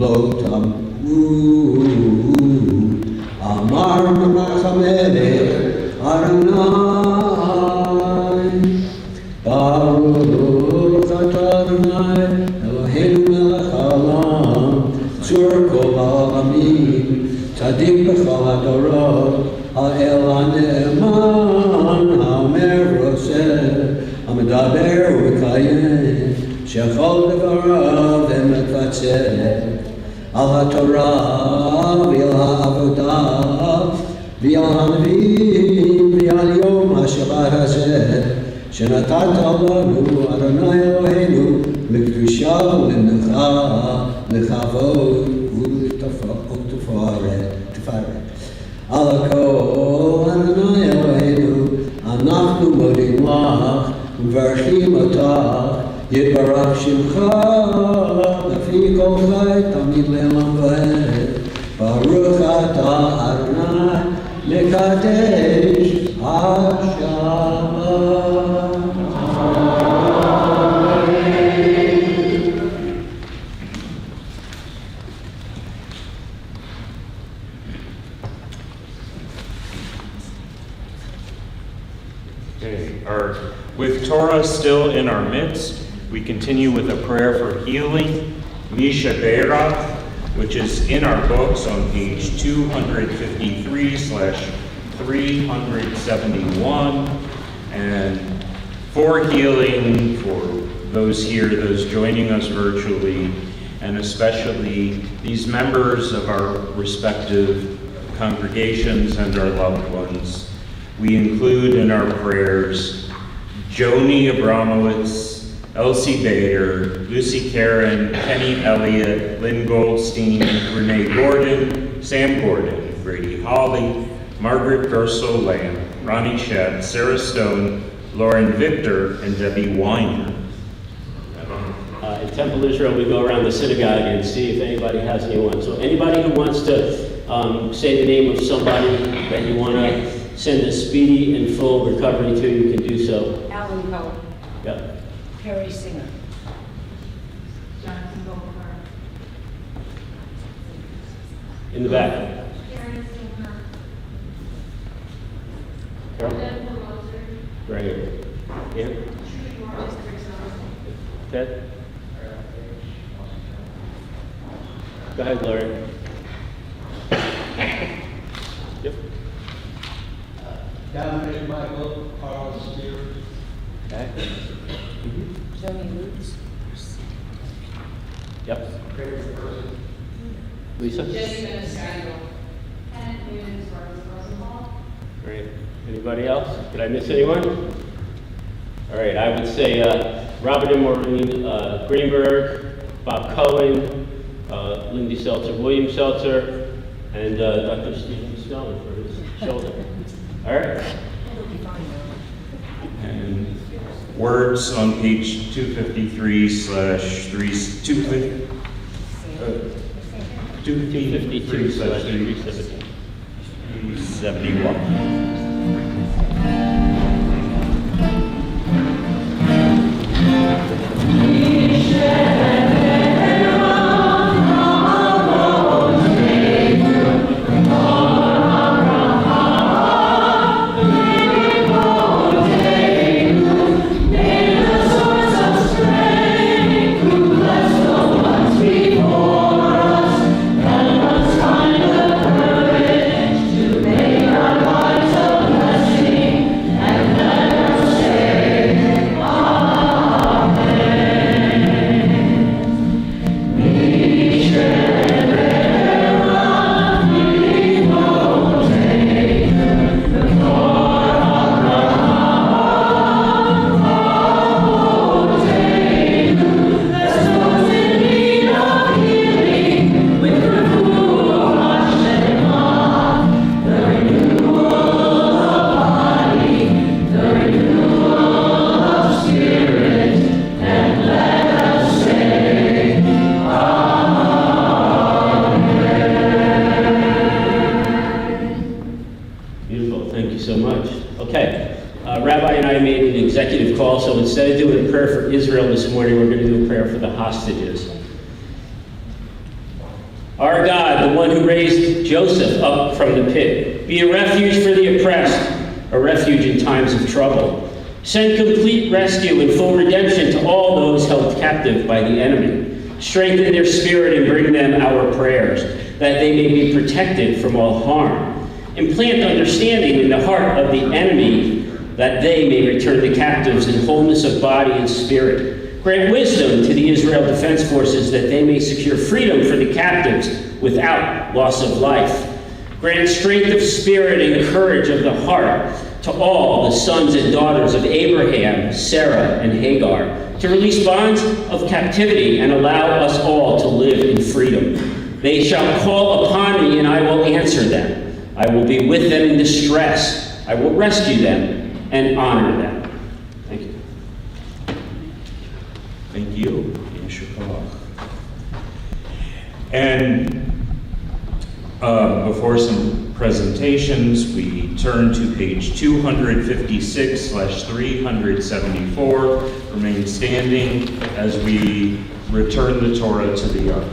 lo tamud amar mamach hamelech Adonai מדבר ומקיים, שכל דבריו ומקצר, על התורה ועל העבודה, ועל הנביאים ועל יום השבת הזה, שנתת לנו, אדוני אלוהינו, לקדושה ולמנוחה, לכבוד ולתפארת. על הכל, אדוני אלוהינו, אנחנו מודים לך ומברכים אותך, יתברך שמך, לפי כל חי תמיד לעולם ועד. ברוך אתה אדוני, מקדש השבת. With Torah still in our midst, we continue with a prayer for healing, Misha Be'era, which is in our books on page 253/371. And for healing, for those here, those joining us virtually, and especially these members of our respective congregations and our loved ones, we include in our prayers Joni Abramowitz, Elsie Bader, Lucy Karen, Kenny Elliott, Lynn Goldstein, Renee Gordon, Sam Gordon, Brady Hawley, Margaret Gersel Lamb, Ronnie Shedd, Sarah Stone, Lauren Victor, and Debbie Weiner. In Temple Israel, we go around the synagogue and see if anybody has anyone. So anybody who wants to say the name of somebody that you want to send a speedy and full recovery to, you can do so. Alan Cohen. Yep. Perry Singer. Jonathan Goldberg. In the back. Karen Singer. Carol? Right here. Yeah. Ted? Go ahead, Lauren. Yep. Dominic Michael, Carl Spears. Okay. Joni Lutz. Yep. Lisa? Great. Anybody else? Did I miss anyone? All right, I would say Robert and Maureen Greenberg, Bob Cohen, Lindy Seltzer, William Seltzer, and Dr. Stephen Stone for his shoulder. All right. And words on page 253/371. So instead of doing a prayer for Israel this morning, we're going to do a prayer for the hostages. Our God, the one who raised Joseph up from the pit, be a refuge for the oppressed, a refuge in times of trouble. Send complete rescue and full redemption to all those held captive by the enemy. Strengthen their spirit and bring them our prayers, that they may be protected from all harm. Implant understanding in the heart of the enemy that they may return the captives in wholeness of body and spirit. Grant wisdom to the Israel Defense Forces that they may secure freedom for the captives without loss of life. Grant strength of spirit and courage of the heart to all the sons and daughters of Abraham, Sarah, and Hagar, to release bonds of captivity and allow us all to live in freedom. They shall call upon me, and I will answer them. I will be with them in distress. I will rescue them and honor them. Thank you. Thank you. And before some presentations, we turn to page 256/374. Remain standing as we return the Torah to the ark.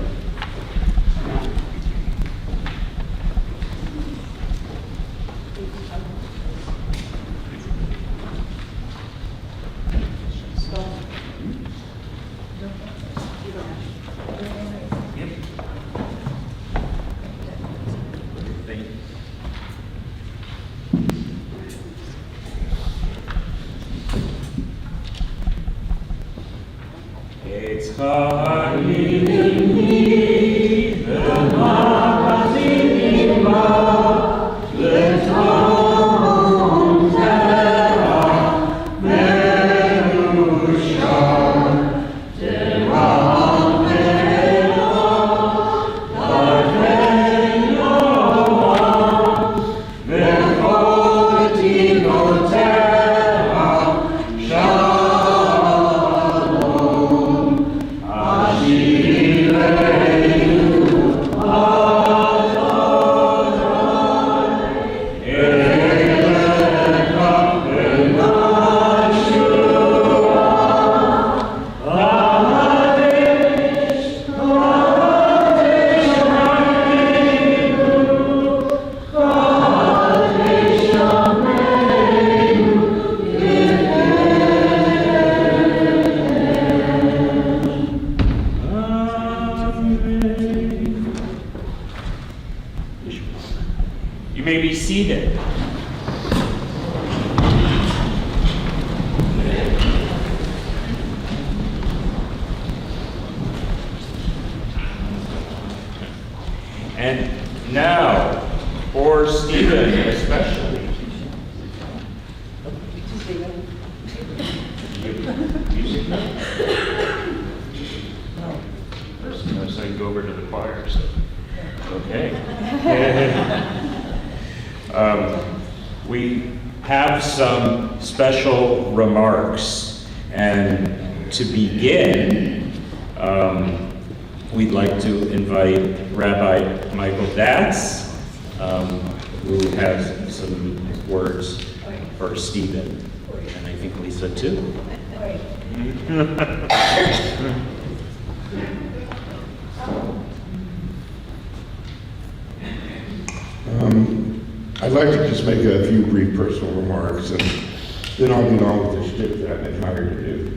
You may be seated. And now, for Stephen especially. Music now? No. First, I'm going to go over to the choir. So. Okay. We have some special remarks, and to begin, we'd like to invite Rabbi Michael Datz, who has some words for Stephen, and I think Lisa too. I'd like to just make a few brief personal remarks, and then I'll get on with the shtick that I've been hired to do.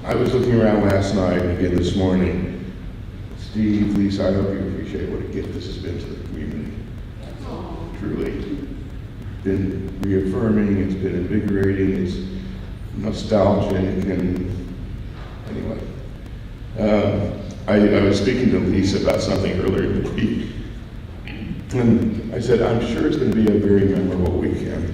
I was looking around last night and again this morning. Steve, Lisa, I hope you appreciate what a gift this has been to the community. Truly. It's been reaffirming, it's been invigorating, it's nostalgic, and anyway. I was speaking to Lisa about something earlier in the week, and I said, I'm sure it's going to be a very memorable weekend.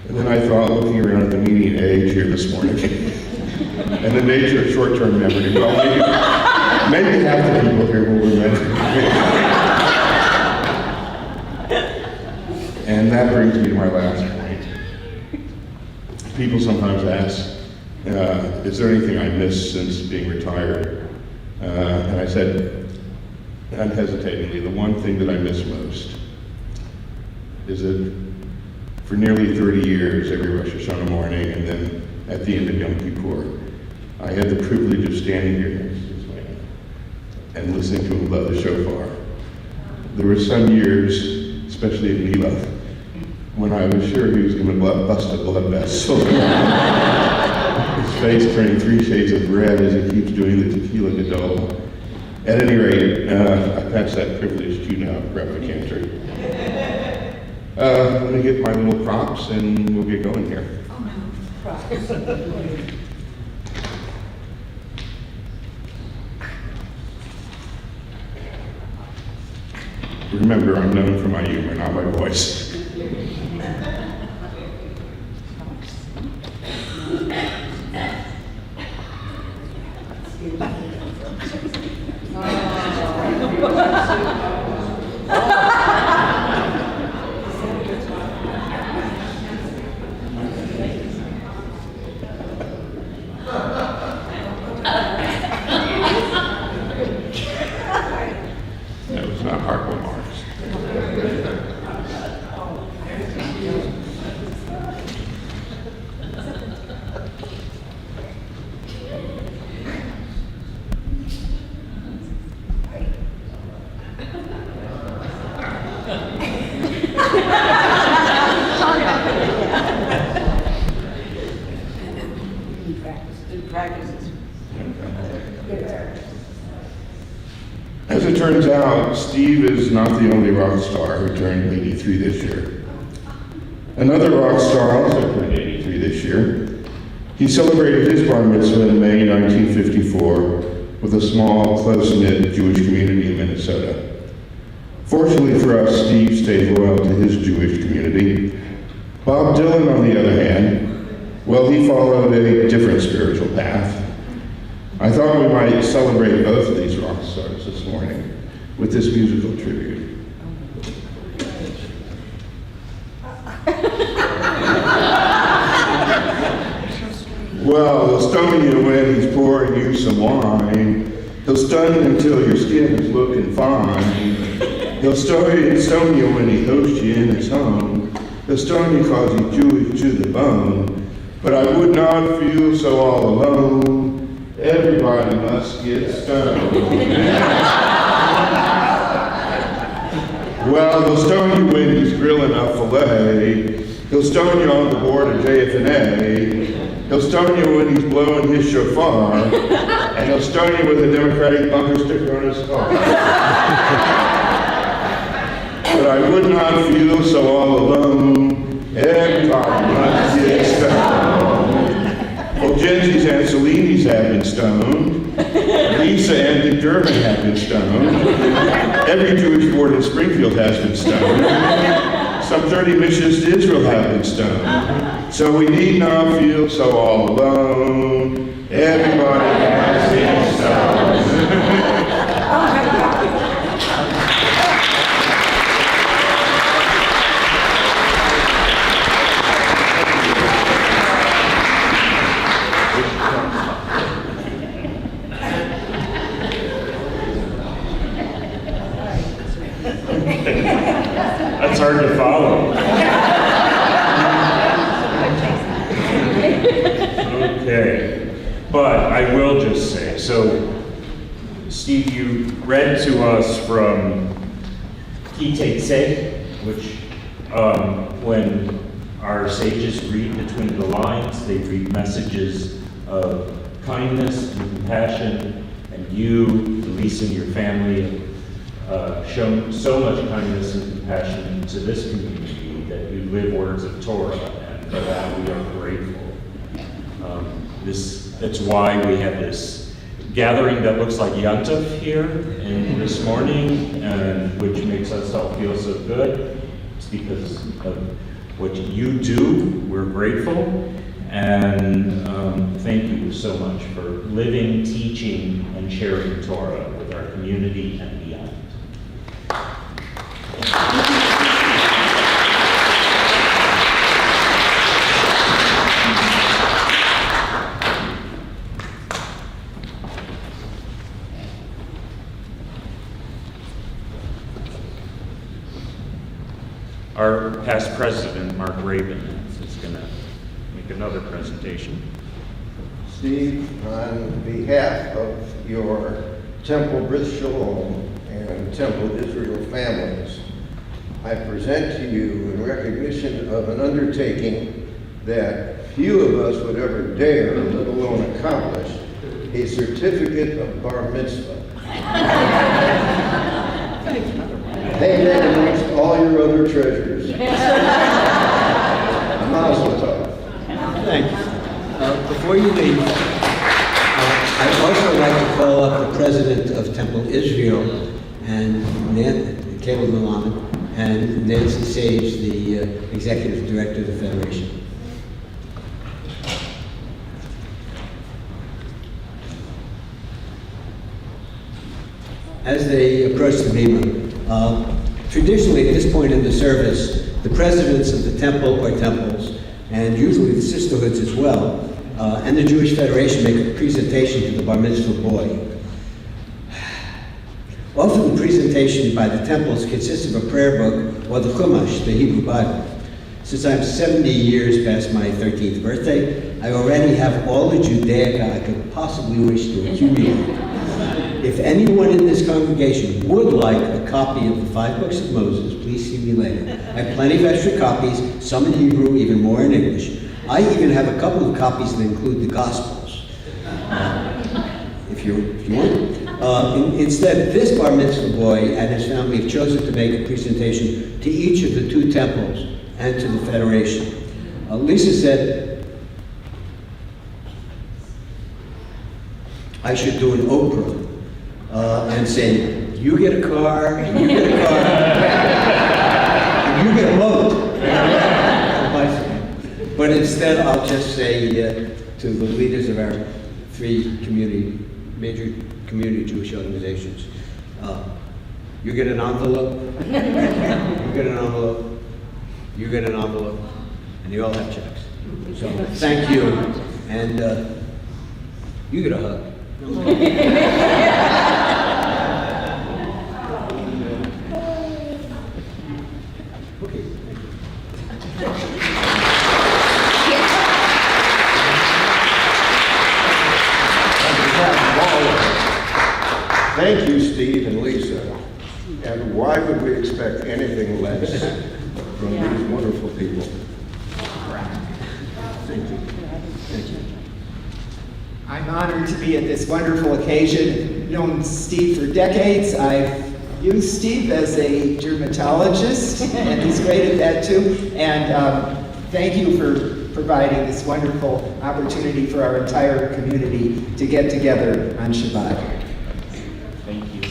And then I thought, looking around at the median age here this morning, and the nature of short-term memory, well, maybe half the people here will remember. And that brings me to my last point. People sometimes ask, is there anything I missed since being retired? And I said, unhesitatingly, the one thing that I miss most is that for nearly 30 years, every Rosh Hashanah morning, and then at the end of Yom Kippur, I had the privilege of standing here next to this man and listening to him blow the shofar. There were some years, especially at Mila, when I was sure he was going to bust a blood vessel. His face turning 3 shades of red as he keeps doing the tequila gadol. At any rate, I pass that privilege to you now, Reverend Cantor. Let me get my little props and we'll get going here. Remember, I'm known for my humor, not my voice. That was not Harpo Marx. As it turns out, Steve is not the only rock star who turned 83 this year. Another rock star also turned 83 this year. He celebrated his bar mitzvah in May 1954 with a small, close-knit Jewish community in Minnesota. Fortunately for us, Steve stayed loyal to his Jewish community. Bob Dylan, on the other hand, well, he followed a different spiritual path. I thought we might celebrate both of these rock stars this morning with this musical tribute. Well, they'll stone you when he's pouring you some wine. He'll stun you until your skin is looking fine. He'll stone you when he hosts you in his home. He'll stone you cause he's Jewish to the bone. But I would not feel so all alone. Everybody must get stoned. Well, they'll stone you when he's grilling a filet. He'll stone you on the board of JF&A. He'll stone you when he's blowing his shofar. And he'll stone you with a Democratic bumper sticker on his car. But I would not feel so all alone. Everybody must get stoned. Well, Jensi's and Cellini's have been stoned. Lisa and Dick Durbin have been stoned. Every Jewish board in Springfield has been stoned. Some 30 missions to Israel have been stoned. So we need not feel so all alone. Everybody has been stoned. That's hard to follow. Okay, but I will just say, so Steve, you read to us from Kitei Tzedek, which when our sages read between the lines, they read messages of kindness and compassion, and you, Lisa, and your family have shown so much kindness and compassion to this community that you live words of Torah, and for that we are grateful. That's why we have this gathering that looks like Yontif here this morning, and which makes us all feel so good. It's because of what you do. We're grateful, and thank you so much for living, teaching, and sharing Torah with our community and beyond. Our past president, Mark Rabin, is going to make another presentation. Steve, on behalf of your Temple Bris Sholom and Temple Israel families, I present to you in recognition of an undertaking that few of us would ever dare, let alone accomplish, a certificate of bar mitzvah. Hang that amongst all your other treasures. Mazel tov. Thank you. Before you leave, I'd also like to call up the president of Temple Israel, and Caleb Milan, and Nancy Sage, the executive director of the Federation. As they approach the Bima, traditionally at this point in the service, the presidents of the temple or temples, and usually the sisterhoods as well, and the Jewish Federation make a presentation to the bar mitzvah boy. Often the presentation by the temples consists of a prayer book or the Chumash, the Hebrew Bible. Since I'm 70 years past my 13th birthday, I already have all the Judaica I could possibly wish to accumulate. If anyone in this congregation would like a copy of the 5 books of Moses, please see me later. I have plenty of extra copies, some in Hebrew, even more in English. I even have a couple of copies that include the Gospels, if you want. Instead, this bar mitzvah boy and his family have chosen to make a presentation to each of the 2 temples and to the Federation. Lisa said I should do an Oprah and say, you get a car, and you get a car, and you get a boat. But instead, I'll just say to the leaders of our 3 major community Jewish organizations, you get an envelope, you get an envelope, you get an envelope, and you all have checks. So thank you, and you get a hug. Thank you, Steve and Lisa. And why would we expect anything less from these wonderful people? Thank you. Thank you. I'm honored to be at this wonderful occasion. I've known Steve for decades. I've used Steve as a dermatologist, and he's great at that too. And thank you for providing this wonderful opportunity for our entire community to get together on Shabbat. Thank you.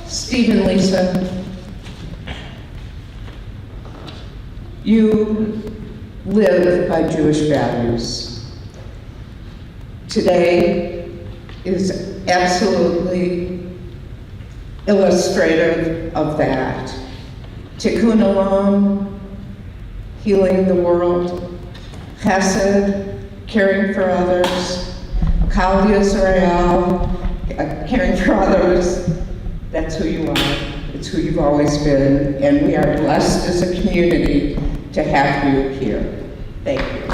Steve and Lisa, you live by Jewish values. Today is absolutely illustrative of that. Tikkun Olam, healing the world. Chesed, caring for others. Kal Yisrael, caring for others. That's who you are. It's who you've always been. And we are blessed as a community to have you here. Thank you.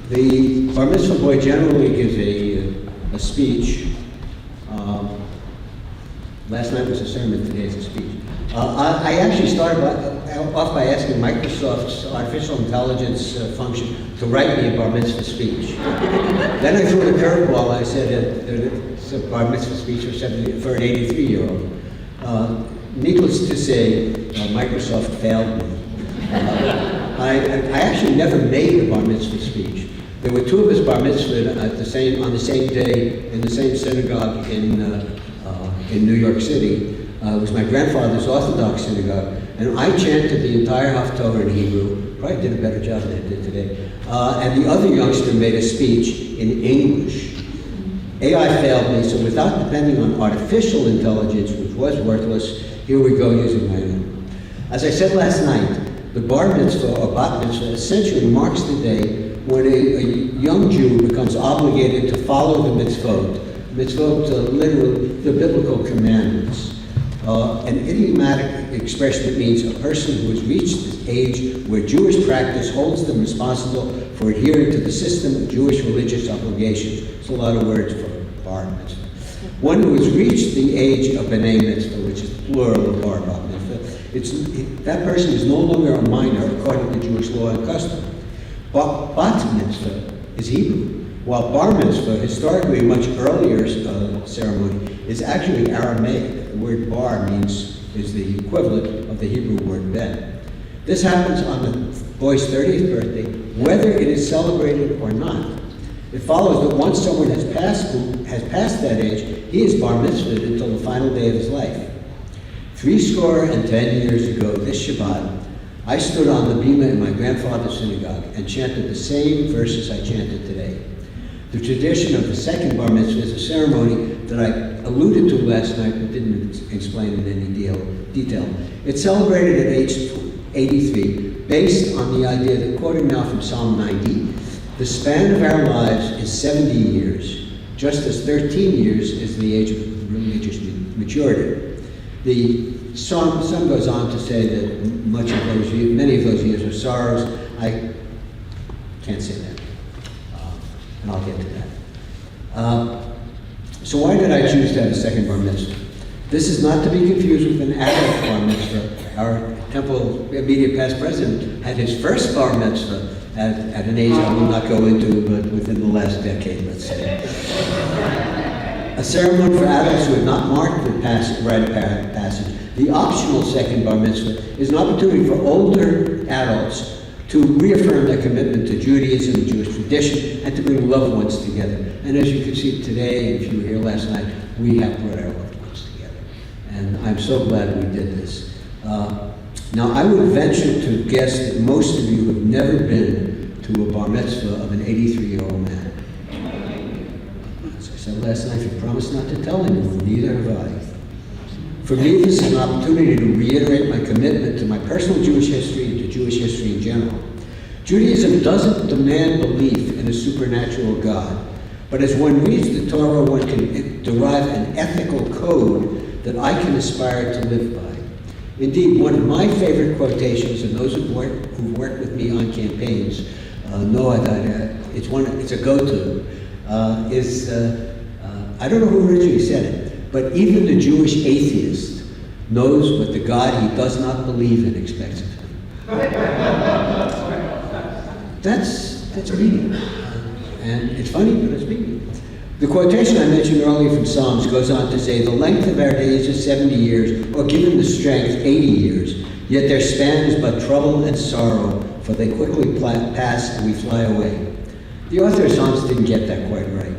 The bar mitzvah boy generally gives a speech. Last night was a sermon, today is a speech. I actually started off by asking Microsoft's artificial intelligence function to write me a bar mitzvah speech. Then I threw a curveball. I said it's a bar mitzvah speech for an 83-year-old. Needless to say, Microsoft failed me. I actually never made a bar mitzvah speech. There were 2 of us bar mitzvah on the same day in the same synagogue in New York City. It was my grandfather's Orthodox synagogue, and I chanted the entire Haftorah in Hebrew. Probably did a better job than I did today. And the other youngster made a speech in English. AI failed me, so without depending on artificial intelligence, which was worthless, here we go using my own. As I said last night, the bar mitzvah or bat mitzvah essentially marks the day when a young Jew becomes obligated to follow the mitzvot. Mitzvot, literally, the biblical commandments. An idiomatic expression that means a person who has reached the age where Jewish practice holds them responsible for adhering to the system of Jewish religious obligations. It's a lot of words for bar mitzvah. One who has reached the age of b'nai mitzvah, which is plural of bar mitzvah, that person is no longer a minor according to Jewish law and custom. Bat mitzvah is Hebrew, while bar mitzvah, historically a much earlier ceremony, is actually Aramaic. The word bar is the equivalent of the Hebrew word ben. This happens on the boy's 30th birthday, whether it is celebrated or not. It follows that once someone has passed that age, he is bar mitzvahed until the final day of his life. 10 years ago, this Shabbat, I stood on the bima in my grandfather's synagogue and chanted the same verses I chanted today. The tradition of the second bar mitzvah is a ceremony that I alluded to last night but didn't explain in any detail. It's celebrated at age 83, based on the idea that, quoting now from Psalm 90, the span of our lives is 70 years, just as 13 years is the age of religious maturity. The psalm goes on to say that many of those years are sorrows. I can't say that, and I'll get to that. So why did I choose to have a second bar mitzvah? This is not to be confused with an adult bar mitzvah. Our Temple immediate past president had his first bar mitzvah at an age I will not go into, but within the last decade, let's say. A ceremony for adults who have not marked the rite of passage. The optional second bar mitzvah is an opportunity for older adults to reaffirm their commitment to Judaism and Jewish tradition and to bring loved ones together. And as you can see today, and if you were here last night, we have brought our loved ones together. And I'm so glad we did this. Now, I would venture to guess that most of you have never been to a bar mitzvah of an 83-year-old man. As I said last night, if you promise not to tell anyone, neither have I. For me, this is an opportunity to reiterate my commitment to my personal Jewish history and to Jewish history in general. Judaism doesn't demand belief in a supernatural God, but as one reads the Torah, one can derive an ethical code that I can aspire to live by. Indeed, one of my favorite quotations, and those who've worked with me on campaigns know that it's a go-to, I don't know who originally said it, but even the Jewish atheist knows what the God he does not believe in expects of him. That's meaning. And it's funny, but it's meaning. The quotation I mentioned earlier from Psalms goes on to say, the length of our days is 70 years, or given the strength, 80 years. Yet their span is but trouble and sorrow, for they quickly pass and we fly away. The author of Psalms didn't get that quite right.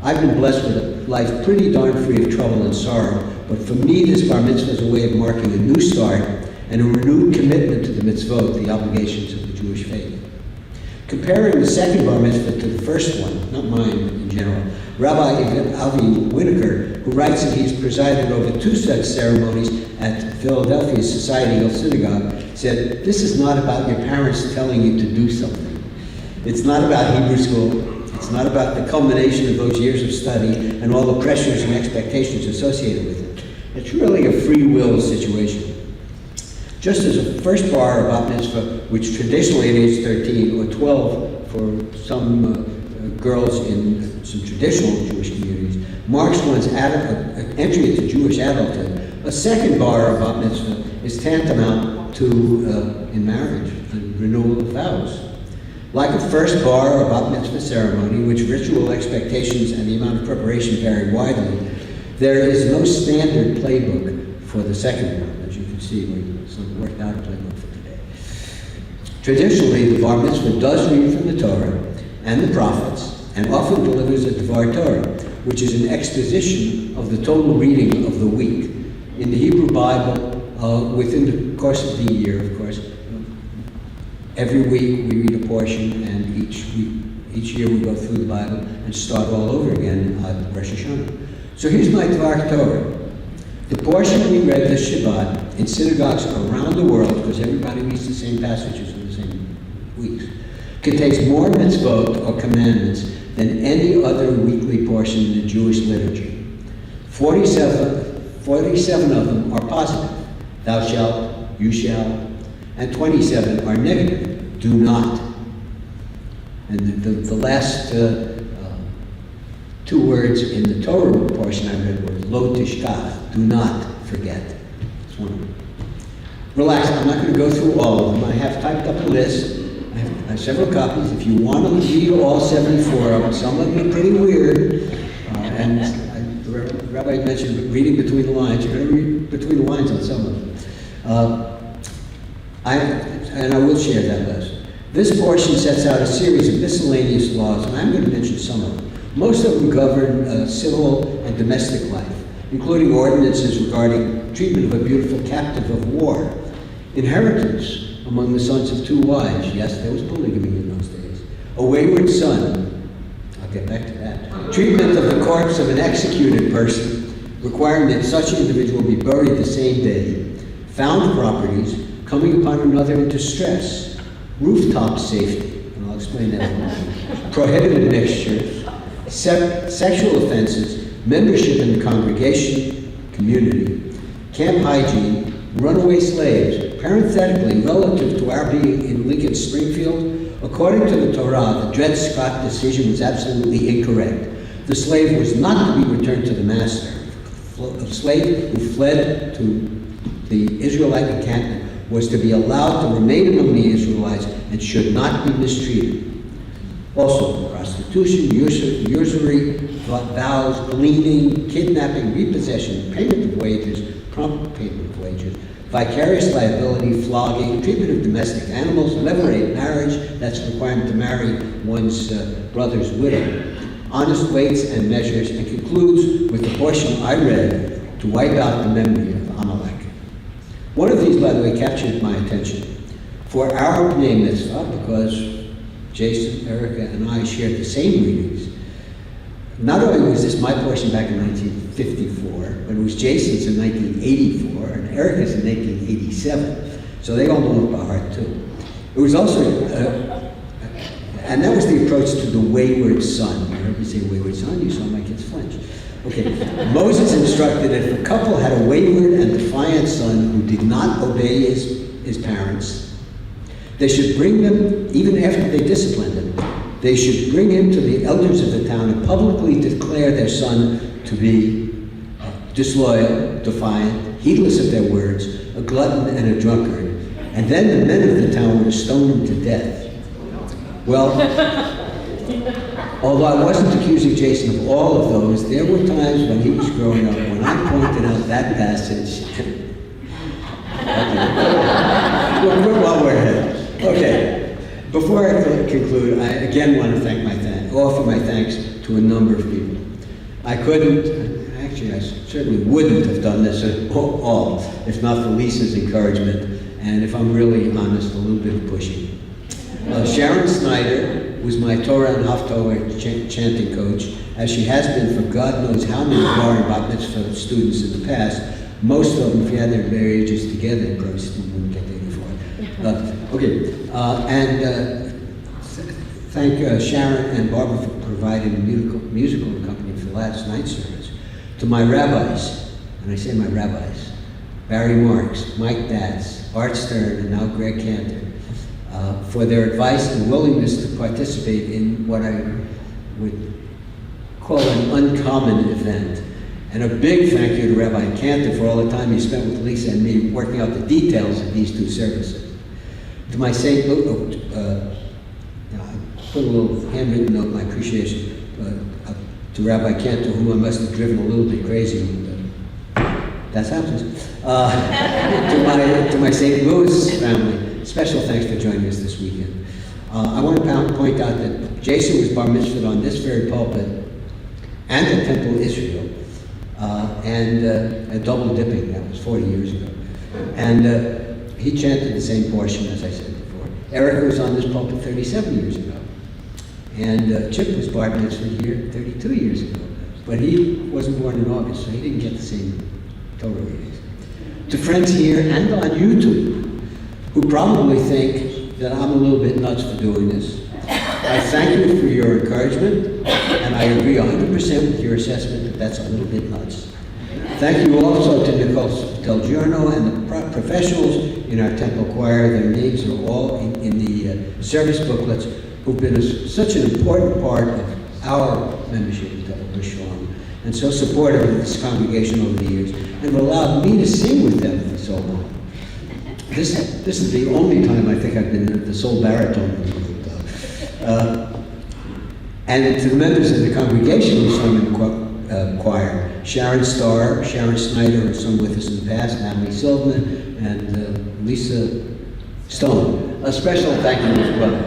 I've been blessed with a life pretty darn free of trouble and sorrow, but for me this bar mitzvah is a way of marking a new start and a renewed commitment to the mitzvot, the obligations of the Jewish faith. Comparing the second bar mitzvah to the first one, not mine in general, Rabbi Avi Whitaker, who writes that he's presided over 2 such ceremonies at Philadelphia's Society Hill Synagogue, said, this is not about your parents telling you to do something. It's not about Hebrew school. It's not about the culmination of those years of study and all the pressures and expectations associated with it. It's really a free will situation. Just as a first bar of bat mitzvah, which traditionally at age 13 or 12 for some girls in some traditional Jewish communities, marks one's entry into Jewish adulthood, a second bar of bat mitzvah is tantamount to, in marriage, the renewal of vows. Like a first bar or bat mitzvah ceremony, which ritual expectations and the amount of preparation vary widely, there is no standard playbook for the second one. As you can see, we sort of worked out a playbook for today. Traditionally, the bar mitzvah does read from the Torah and the prophets, and often delivers a Dvar Torah, which is an exposition of the total reading of the week. In the Hebrew Bible, within the course of the year, of course, every week we read a portion, and each year we go through the Bible and start all over again at Rosh Hashanah. So here's my Dvar Torah. The portion we read this Shabbat in synagogues around the world, because everybody reads the same passages in the same weeks, contains more mitzvot or commandments than any other weekly portion in the Jewish liturgy. 47 of them are positive, thou shalt, you shall, and 27 are negative, do not. And the last 2 words in the Torah portion I read were lo tishkach, do not forget. That's one of them. Relax, I'm not going to go through all of them. I have typed up a list. I have several copies. If you want to read all 74 of them, some of them are pretty weird. The rabbi mentioned reading between the lines. You're going to read between the lines on some of them. I will share that list. This portion sets out a series of miscellaneous laws, and I'm going to mention some of them. Most of them govern civil and domestic life, including ordinances regarding treatment of a beautiful captive of war, inheritance among the sons of two wives. Yes, there was polygamy in those days. A wayward son. I'll get back to that. Treatment of the corpse of an executed person, requiring that such an individual be buried the same day. Found properties, coming upon another in distress. Rooftop safety, and I'll explain that in a moment. Prohibited mixtures, sexual offenses, membership in the congregation, community, camp hygiene, runaway slaves. Parenthetically, relative to our being in Lincoln, Springfield, according to the Torah, the Dred Scott decision was absolutely incorrect. The slave was not to be returned to the master. A slave who fled to the Israelite encampment was to be allowed to remain among the Israelites and should not be mistreated. Also, prostitution, usury, vows, gleaning, kidnapping, repossession, payment of wages, prompt payment of wages, vicarious liability, flogging, treatment of domestic animals, levirate marriage, that's a requirement to marry one's brother's widow, honest weights and measures, and concludes with the portion I read to wipe out the memory of Amalek. One of these, by the way, captured my attention. For our Bnei Mitzvah, because Jason, Erica, and I shared the same readings, not only was this my portion back in 1954, but it was Jason's in 1984, and Erica's in 1987. So they all know it by heart, too. It was also, and that was the approach to the wayward son. You heard me say wayward son, you saw my kids flinch. Okay, Moses instructed that if a couple had a wayward and defiant son who did not obey his parents, they should bring them, even after they disciplined him, they should bring him to the elders of the town and publicly declare their son to be disloyal, defiant, heedless of their words, a glutton and a drunkard. And then the men of the town would stone him to death. Well, although I wasn't accusing Jason of all of those, there were times when he was growing up when I pointed out that passage. While we're ahead. Okay. Before I conclude, I again want to offer my thanks to a number of people. I couldn't, actually I certainly wouldn't have done this at all if not for Lisa's encouragement, and if I'm really honest, a little bit of pushing. Sharon Snyder was my Torah and Haftorah chanting coach, as she has been for God knows how many bar and bat mitzvah students in the past. Most of them, if you had their ages together, they probably still wouldn't get 84. Thank Sharon and Barbara for providing musical accompaniment for last night's service. To my rabbis, and I say my rabbis, Barry Marks, Mike Datz, Art Stern, and now Greg Cantor, for their advice and willingness to participate in what I would call an uncommon event. And a big thank you to Rabbi Cantor for all the time he spent with Lisa and me working out the details of these two services. To my St. Luke, I put a little handwritten note, my appreciation to Rabbi Cantor, whom I must have driven a little bit crazy. That happens. To my St. Louis family, special thanks for joining us this weekend. I want to point out that Jason was bar mitzvahed on this very pulpit and at Temple Israel, and double dipping, that was 40 years ago. And he chanted the same portion as I said before. Erica was on this pulpit 37 years ago. And Chip was bar mitzvahed here 32 years ago. But he wasn't born in August, so he didn't get the same Torah readings. To friends here and on YouTube, who probably think that I'm a little bit nuts for doing this, I thank you for your encouragement, and I agree 100% with your assessment that that's a little bit nuts. Thank you also to Nicole Telgiorno and the professionals in our temple choir. Their names are all in the service booklets, who've been such an important part of our membership in Temple Sholom, and so supportive of this congregation over the years, and allowed me to sing with them for so long. This is the only time I think I've been the sole baritone in the group, though. And to the members of the Congregational Sung Choir, Sharon Starr, Sharon Snyder, who sung with us in the past, Natalie Silverman, and Lisa Stone. A special thank you as well.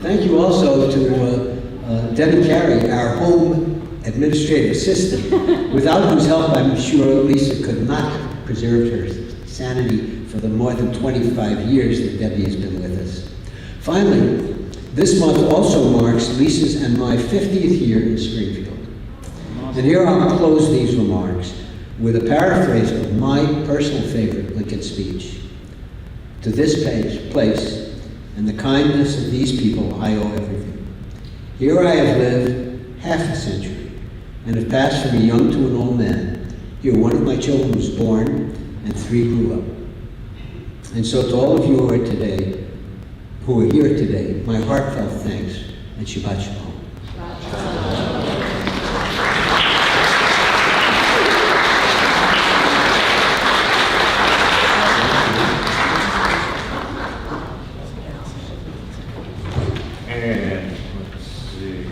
Thank you also to Debbie Carey, our home administrative assistant, without whose help I'm sure Lisa could not have preserved her sanity for the more than 25 years that Debbie has been with us. Finally, this month also marks Lisa's and my 50th year in Springfield. And here I'll close these remarks with a paraphrase of my personal favorite Lincoln speech. To this place and the kindness of these people I owe everything. Here I have lived half a century and have passed from a young to an old man. Here one of my children was born and 3 grew up. And so to all of you who are here today, my heartfelt thanks and Shabbat Shalom. And let's see.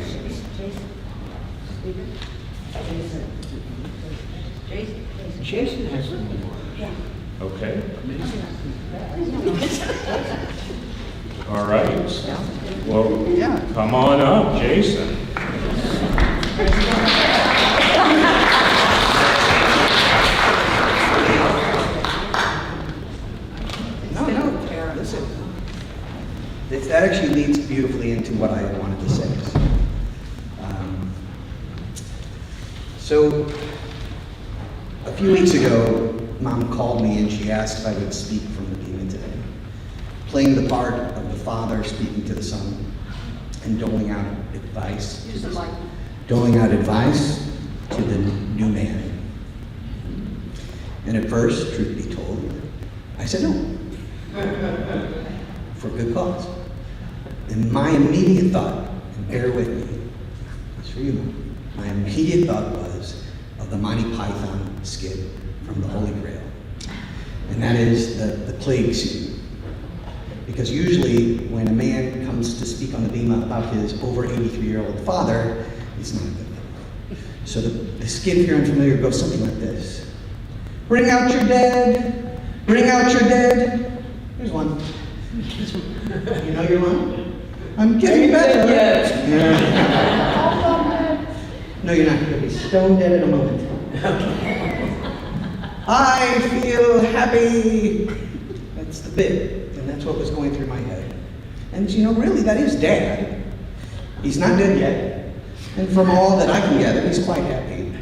Jason has something more. Okay. All right. Well, come on up, Jason. No, listen. That actually leads beautifully into what I wanted to say. So, a few weeks ago, Mom called me and she asked if I would speak from the Bima today, playing the part of the father speaking to the son and doling out advice to the new man. And at first, truth be told, I said no, for good cause. And my immediate thought, and bear with me, it's for you, Mom. My immediate thought was of the Monty Python skit from the Holy Grail. And that is the plague scene. Because usually when a man comes to speak on the Bima about his over 83-year-old father, it's not good. So the skit, if you're unfamiliar, goes something like this. Bring out your dead, bring out your dead. Here's one. You know your one? I'm getting better. No, you're not. You'll be stone dead in a moment. I feel happy. That's the bit, and that's what was going through my head. And you know, really, that is Dad. He's not dead yet, and from all that I can gather, he's quite happy.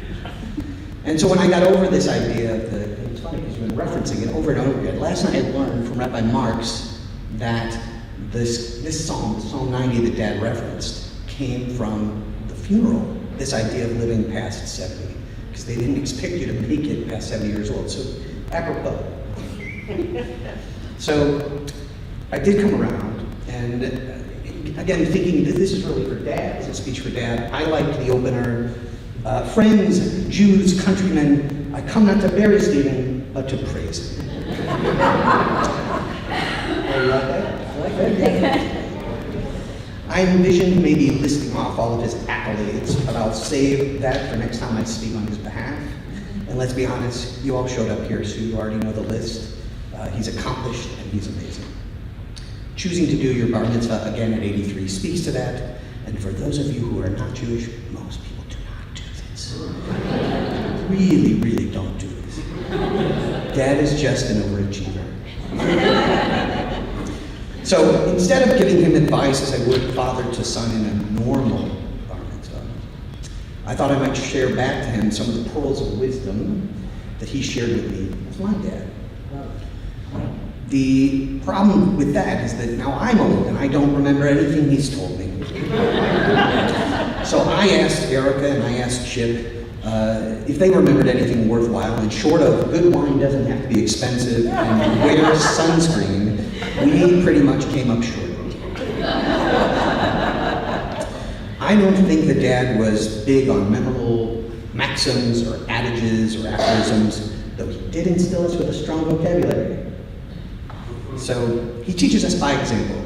And so when I got over this idea of it's funny because you've been referencing it over and over again. Last night I learned from Rabbi Marx that this psalm, Psalm 90 that Dad referenced, came from the funeral. This idea of living past 70, because they didn't expect you to make it past 70 years old. So, apropos. So, I did come around, and again, thinking that this is really for Dad, it's a speech for Dad. I liked the opener. Friends, Jews, countrymen, I come not to bury Stephen, but to praise him. Oh, you like that? I like that. I envisioned maybe listing off all of his accolades, but I'll save that for next time I speak on his behalf. And let's be honest, you all showed up here, so you already know the list. He's accomplished and he's amazing. Choosing to do your bar mitzvah again at 83 speaks to that. And for those of you who are not Jewish, most people do not do this. Really, really don't do this. Dad is just an overachiever. So instead of giving him advice as I would father to son in a normal bar mitzvah, I thought I might share back to him some of the pearls of wisdom that he shared with me as my dad. The problem with that is that now I'm old and I don't remember anything he's told me. So I asked Erica and I asked Chip if they remembered anything worthwhile, and short of good wine doesn't have to be expensive and wear sunscreen, we pretty much came up short. I don't think that Dad was big on memorable maxims or adages or aphorisms, though he did instill us with a strong vocabulary. So he teaches us by example,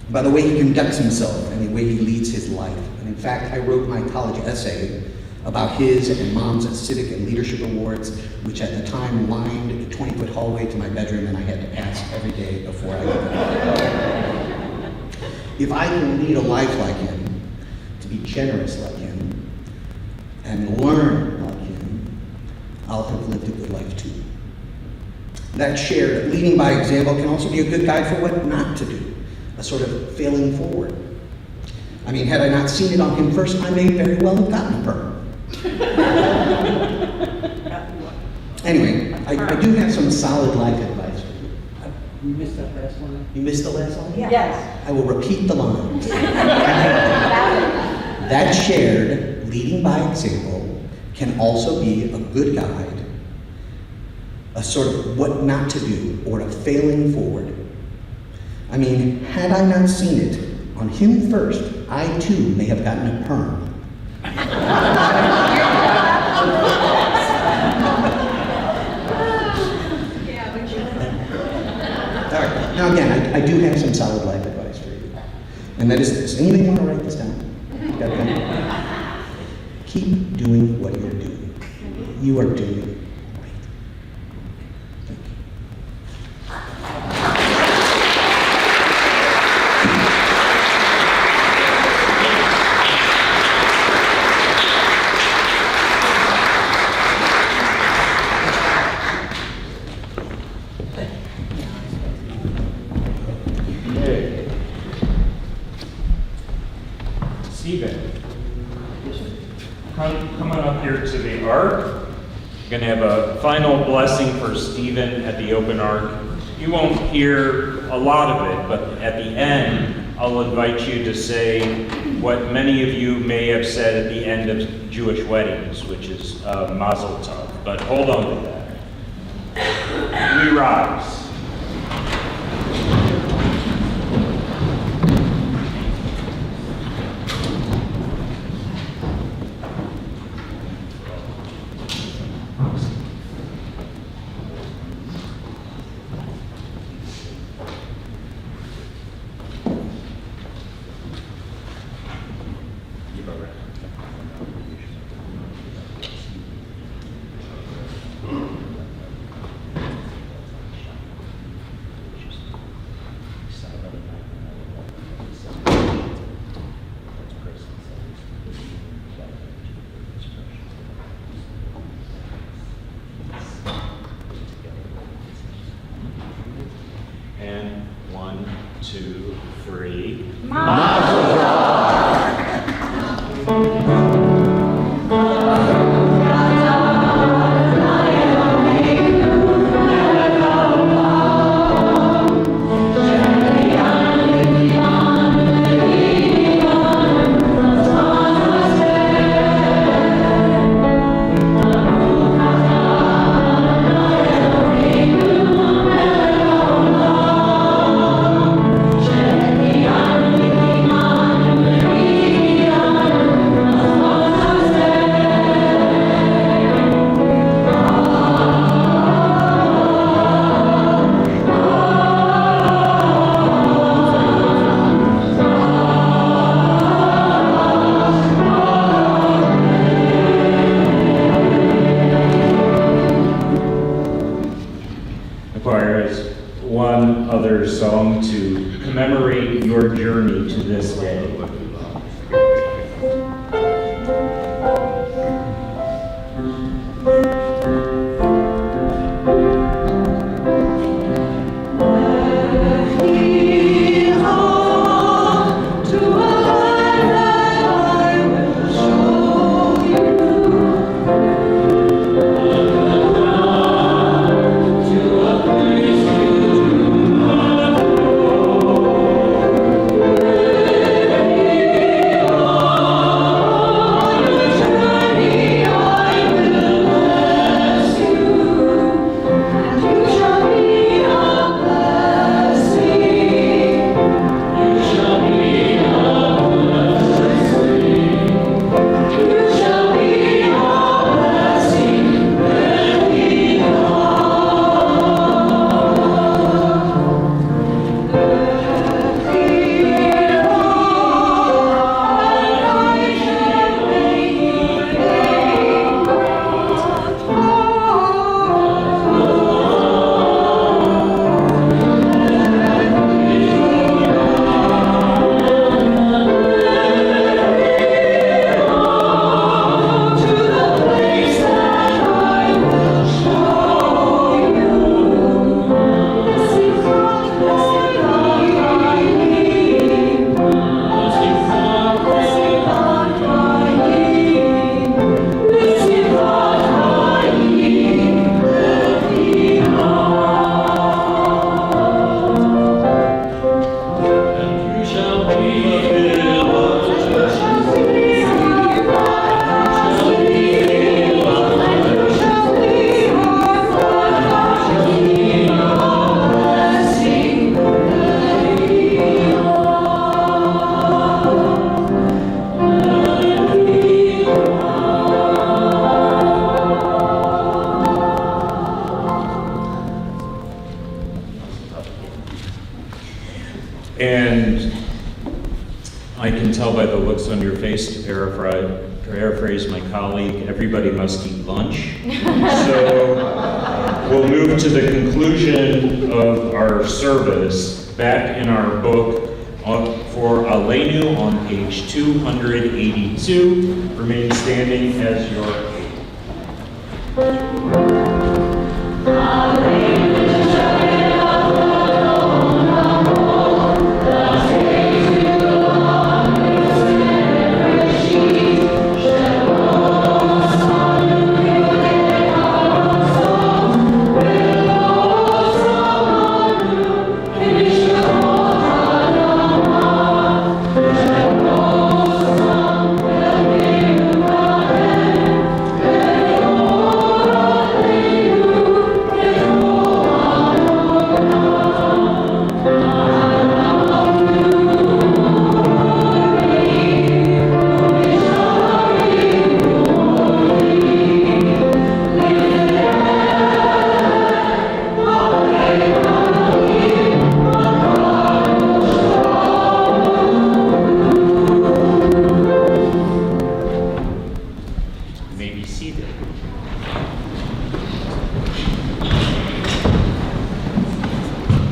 by the way he conducts himself and the way he leads his life. And in fact, I wrote my college essay about his and Mom's civic and leadership awards, which at the time lined the 20-foot hallway to my bedroom, and I had to pass every day before I went. If I can lead a life like him, to be generous like him, and learn like him, I'll have lived a good life too. That shared leading by example can also be a good guide for what not to do, a sort of failing forward. I mean, had I not seen it on him first, I may very well have gotten a perm. Anyway, I do have some solid life advice for you. You missed that last one? You missed the last line? Yes. I will repeat the lines. That shared leading by example can also be a good guide, a sort of what not to do, or a failing forward. I mean, had I not seen it on him first, I too may have gotten a perm. All right. Now again, I do have some solid life advice for you. And that is this. Anybody want to write this down? Got a pen? Keep doing what you're doing. You are doing great. Thank you. Okay. Stephen, come on up here to the ark. Going to have a final blessing for Stephen at the open ark. You won't hear a lot of it, but at the end, I'll invite you to say what many of you may have said at the end of Jewish weddings, which is Mazel Tov. But hold on to that. We rise. And 1, 2, 3. Requires one other song to commemorate your journey to this day. Thank you. looks on your face, to paraphrase my colleague, everybody must eat lunch. So we'll move to the conclusion of our service back in our book for Aleinu on page 282. Remain standing as your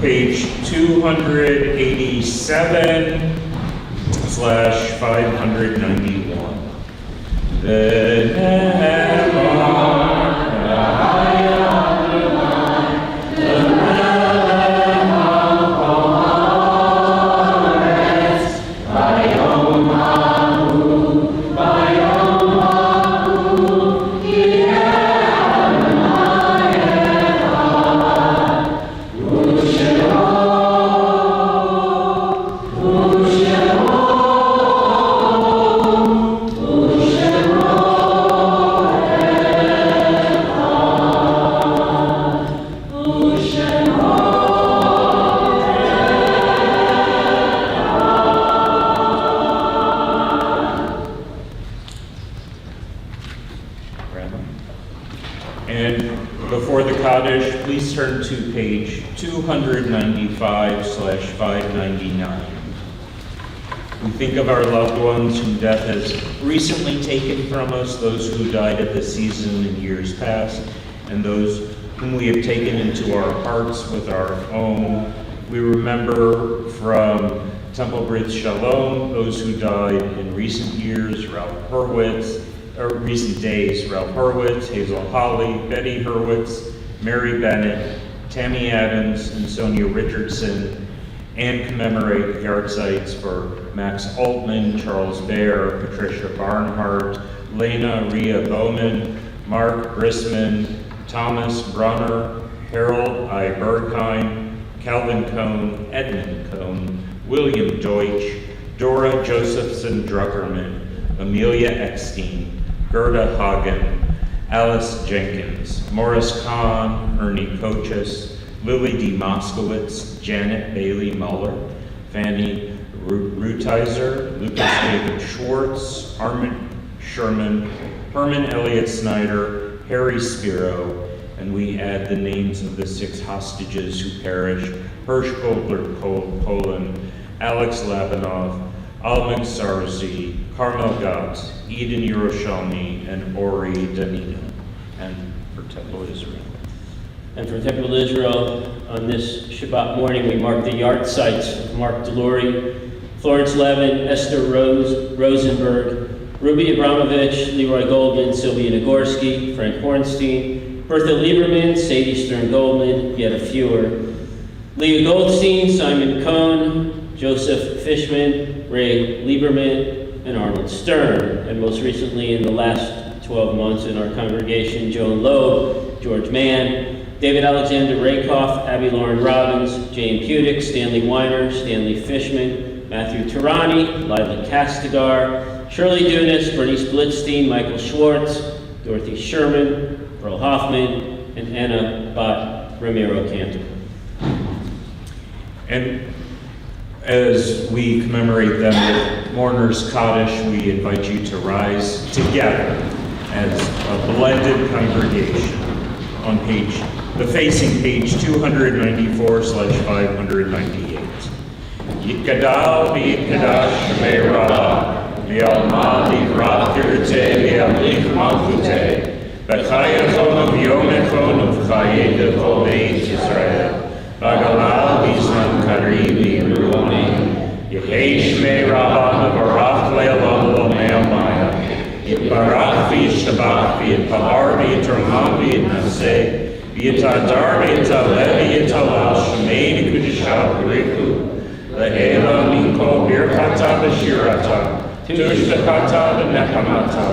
page 287/591. And before the Kaddish, please turn to page 295/599. We think of our loved ones whom death has recently taken from us, those who died at this season in years past, and those whom we have taken into our hearts with our own. We remember from Temple Brit Sholom those who died in recent years, recent days, Ralph Hurwitz, Hazel Holly, Betty Hurwitz, Mary Bennett, Tammy Adams, and Sonia Richardson, and commemorate yard sites for Max Altman, Charles Baer, Patricia Barnhart, Lena Rhea Bowman, Mark Brisman, Thomas Brunner, Harold I. Bergheim, Calvin Cohn, Edmund Cohn, William Deutsch, Dora Josephson Druckerman, Amelia Eckstein, Gerda Hagen, Alice Jenkins, Morris Kahn, Ernie Kochis, Lily D. Moskowitz, Janet Bailey Muller, Fanny Rutizer, Lucas David Schwartz, Armin Sherman, Herman Elliott Snyder, Harry Spiro, and we add the names of the 6 hostages who perished: Hirsch Goldberg Poland, Alex Labanov, Almond Sarzi, Carmel Gotz, Eden Yerushalmi, and Ori Danino. And for Temple Israel. And for Temple Israel, on this Shabbat morning, we mark the yard sites of Mark Delory, Florence Levin, Esther Rosenberg, Ruby Abramovich, Leroy Goldman, Sylvia Nagorski, Frank Hornstein, Bertha Lieberman, Sadie Stern Goldman, yet a fewer, Leah Goldstein, Simon Cohn, Joseph Fishman, Ray Lieberman, and Arnold Stern, and most recently in the last 12 months in our congregation, Joan Loeb, George Mann, David Alexander Rakoff, Abby Lauren Robbins, Jane Pudick, Stanley Weiner, Stanley Fishman, Matthew Tarani, Lila Castigar, Shirley Dunas, Bernice Blitzstein, Michael Schwartz, Dorothy Sherman, Earl Hoffman, and Anna Bott Ramiro Cantor. And as we commemorate them with Mourners Kaddish, we invite you to rise together as a blended congregation on facing page 294/598. Yikadal v'yikadash Shemei Rabbah, V'alma livrachirte v'amlich malchute. V'chayachon v'yom echon v'chaye devol beit Yisrael. V'galal b'zman karim v'yiruoni. Yehei shmei rabban v'barach le'olam l'omei maya. Yitbarach v'yishtabach v'yitpalar v'yitromam v'yitnaseh. V'yitadar v'yitaleh v'yitalal shmei v'kudishah v'riku. Le'ela mikol birchata v'shirata. Tushtakata v'nechamata.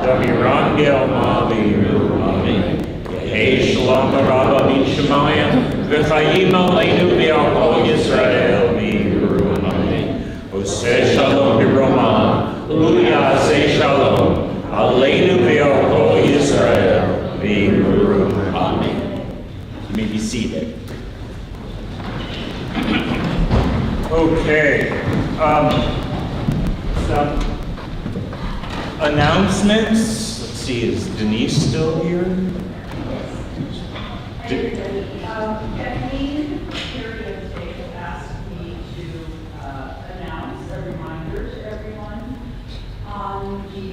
Daviran gelma v'yiru. Amen. Yehei shalom rabba v'shamayim. V'chayim aleinu v'al kol Yisrael v'yiru. Amen. Oseh shalom v'romah. U'yaseh shalom. Aleinu v'al kol Yisrael v'yiru. Amen. You may be seated. Okay. Some announcements. Let's see, is Denise still here? Kathleen Period today asked me to announce a reminder to everyone on the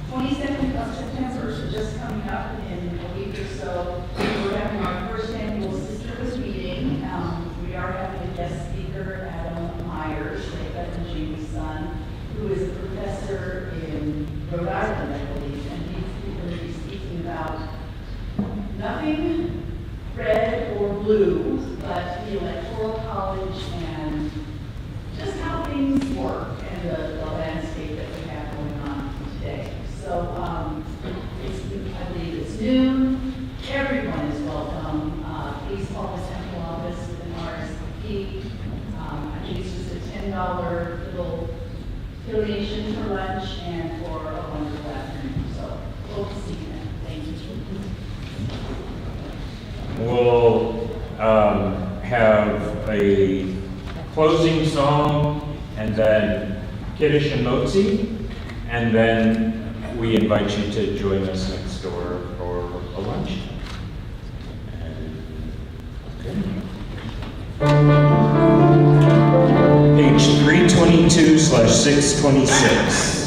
22nd of September, so just coming up in a week or so, we're having our first annual Sisterhood meeting. We are having a guest speaker, Adam Myers, Beth Jamie's son, who is a professor in Rhode Island, I believe, and he's going to be speaking about nothing red or blue, but the Electoral College and just how things work and the landscape that we have going on today. So I believe it's noon. Everyone is welcome. Please call the central office with an RSVP. I think it's just a $10 little donation for lunch and for a wonderful afternoon. So hope to see you then. Thank you. We'll have a closing song and then Kiddush and Motzi, and then we invite you to join us next door for a lunch. Page 322/626.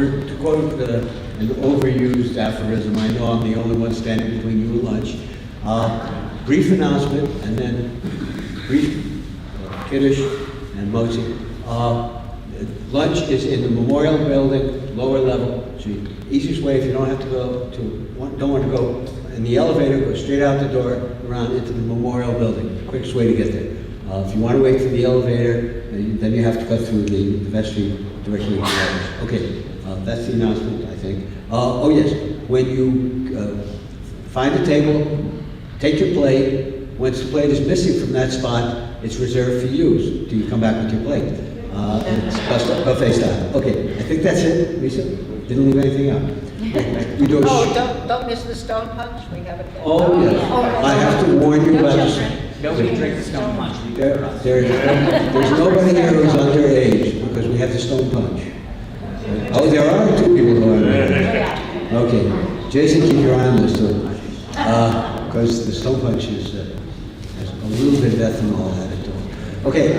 To quote an overused aphorism, I know I'm the only one standing between you and lunch. Brief announcement and then brief Kiddush and Motzi. Lunch is in the Memorial Building, lower level. So easiest way, if you don't have to go to, don't want to go in the elevator, go straight out the door, around into the Memorial Building. Quickest way to get there. If you want to wait for the elevator, then you have to go through the vestry directly to the office. Okay, that's the announcement, I think. Oh yes, when you find a table, take your plate. Once the plate is missing from that spot, it's reserved for use. Do you come back with your plate? It's buffet style. Okay, I think that's it, Lisa. Didn't leave anything out. We do Don't miss the stone punch. We have it there. Oh, yes. I have to warn you about this. Nobody drinks stone punch. There's nobody here who's underage because we have the stone punch. Oh, there are two people who are underage. Okay, Jason, keep your eye on this too. Because the stone punch has a little bit of ethanol added to it. Okay,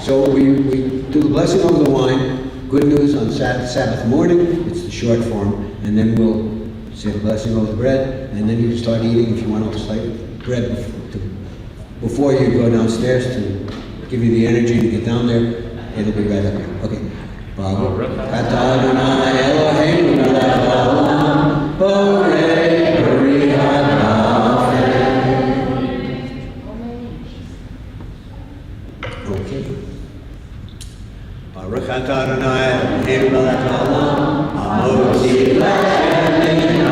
so we do the blessing over the wine. Good news on Sabbath morning, it's the short form, and then we'll say the blessing over the bread, and then you can start eating if you want to slice bread before you go downstairs to give you the energy to get down there, it'll be right up here. Okay. Baruch atah Adonai Eloheinu melech haolam, borei peri hadafim. Okay. Baruch atah Adonai Eloheinu melech haolam, hamotzi lechem min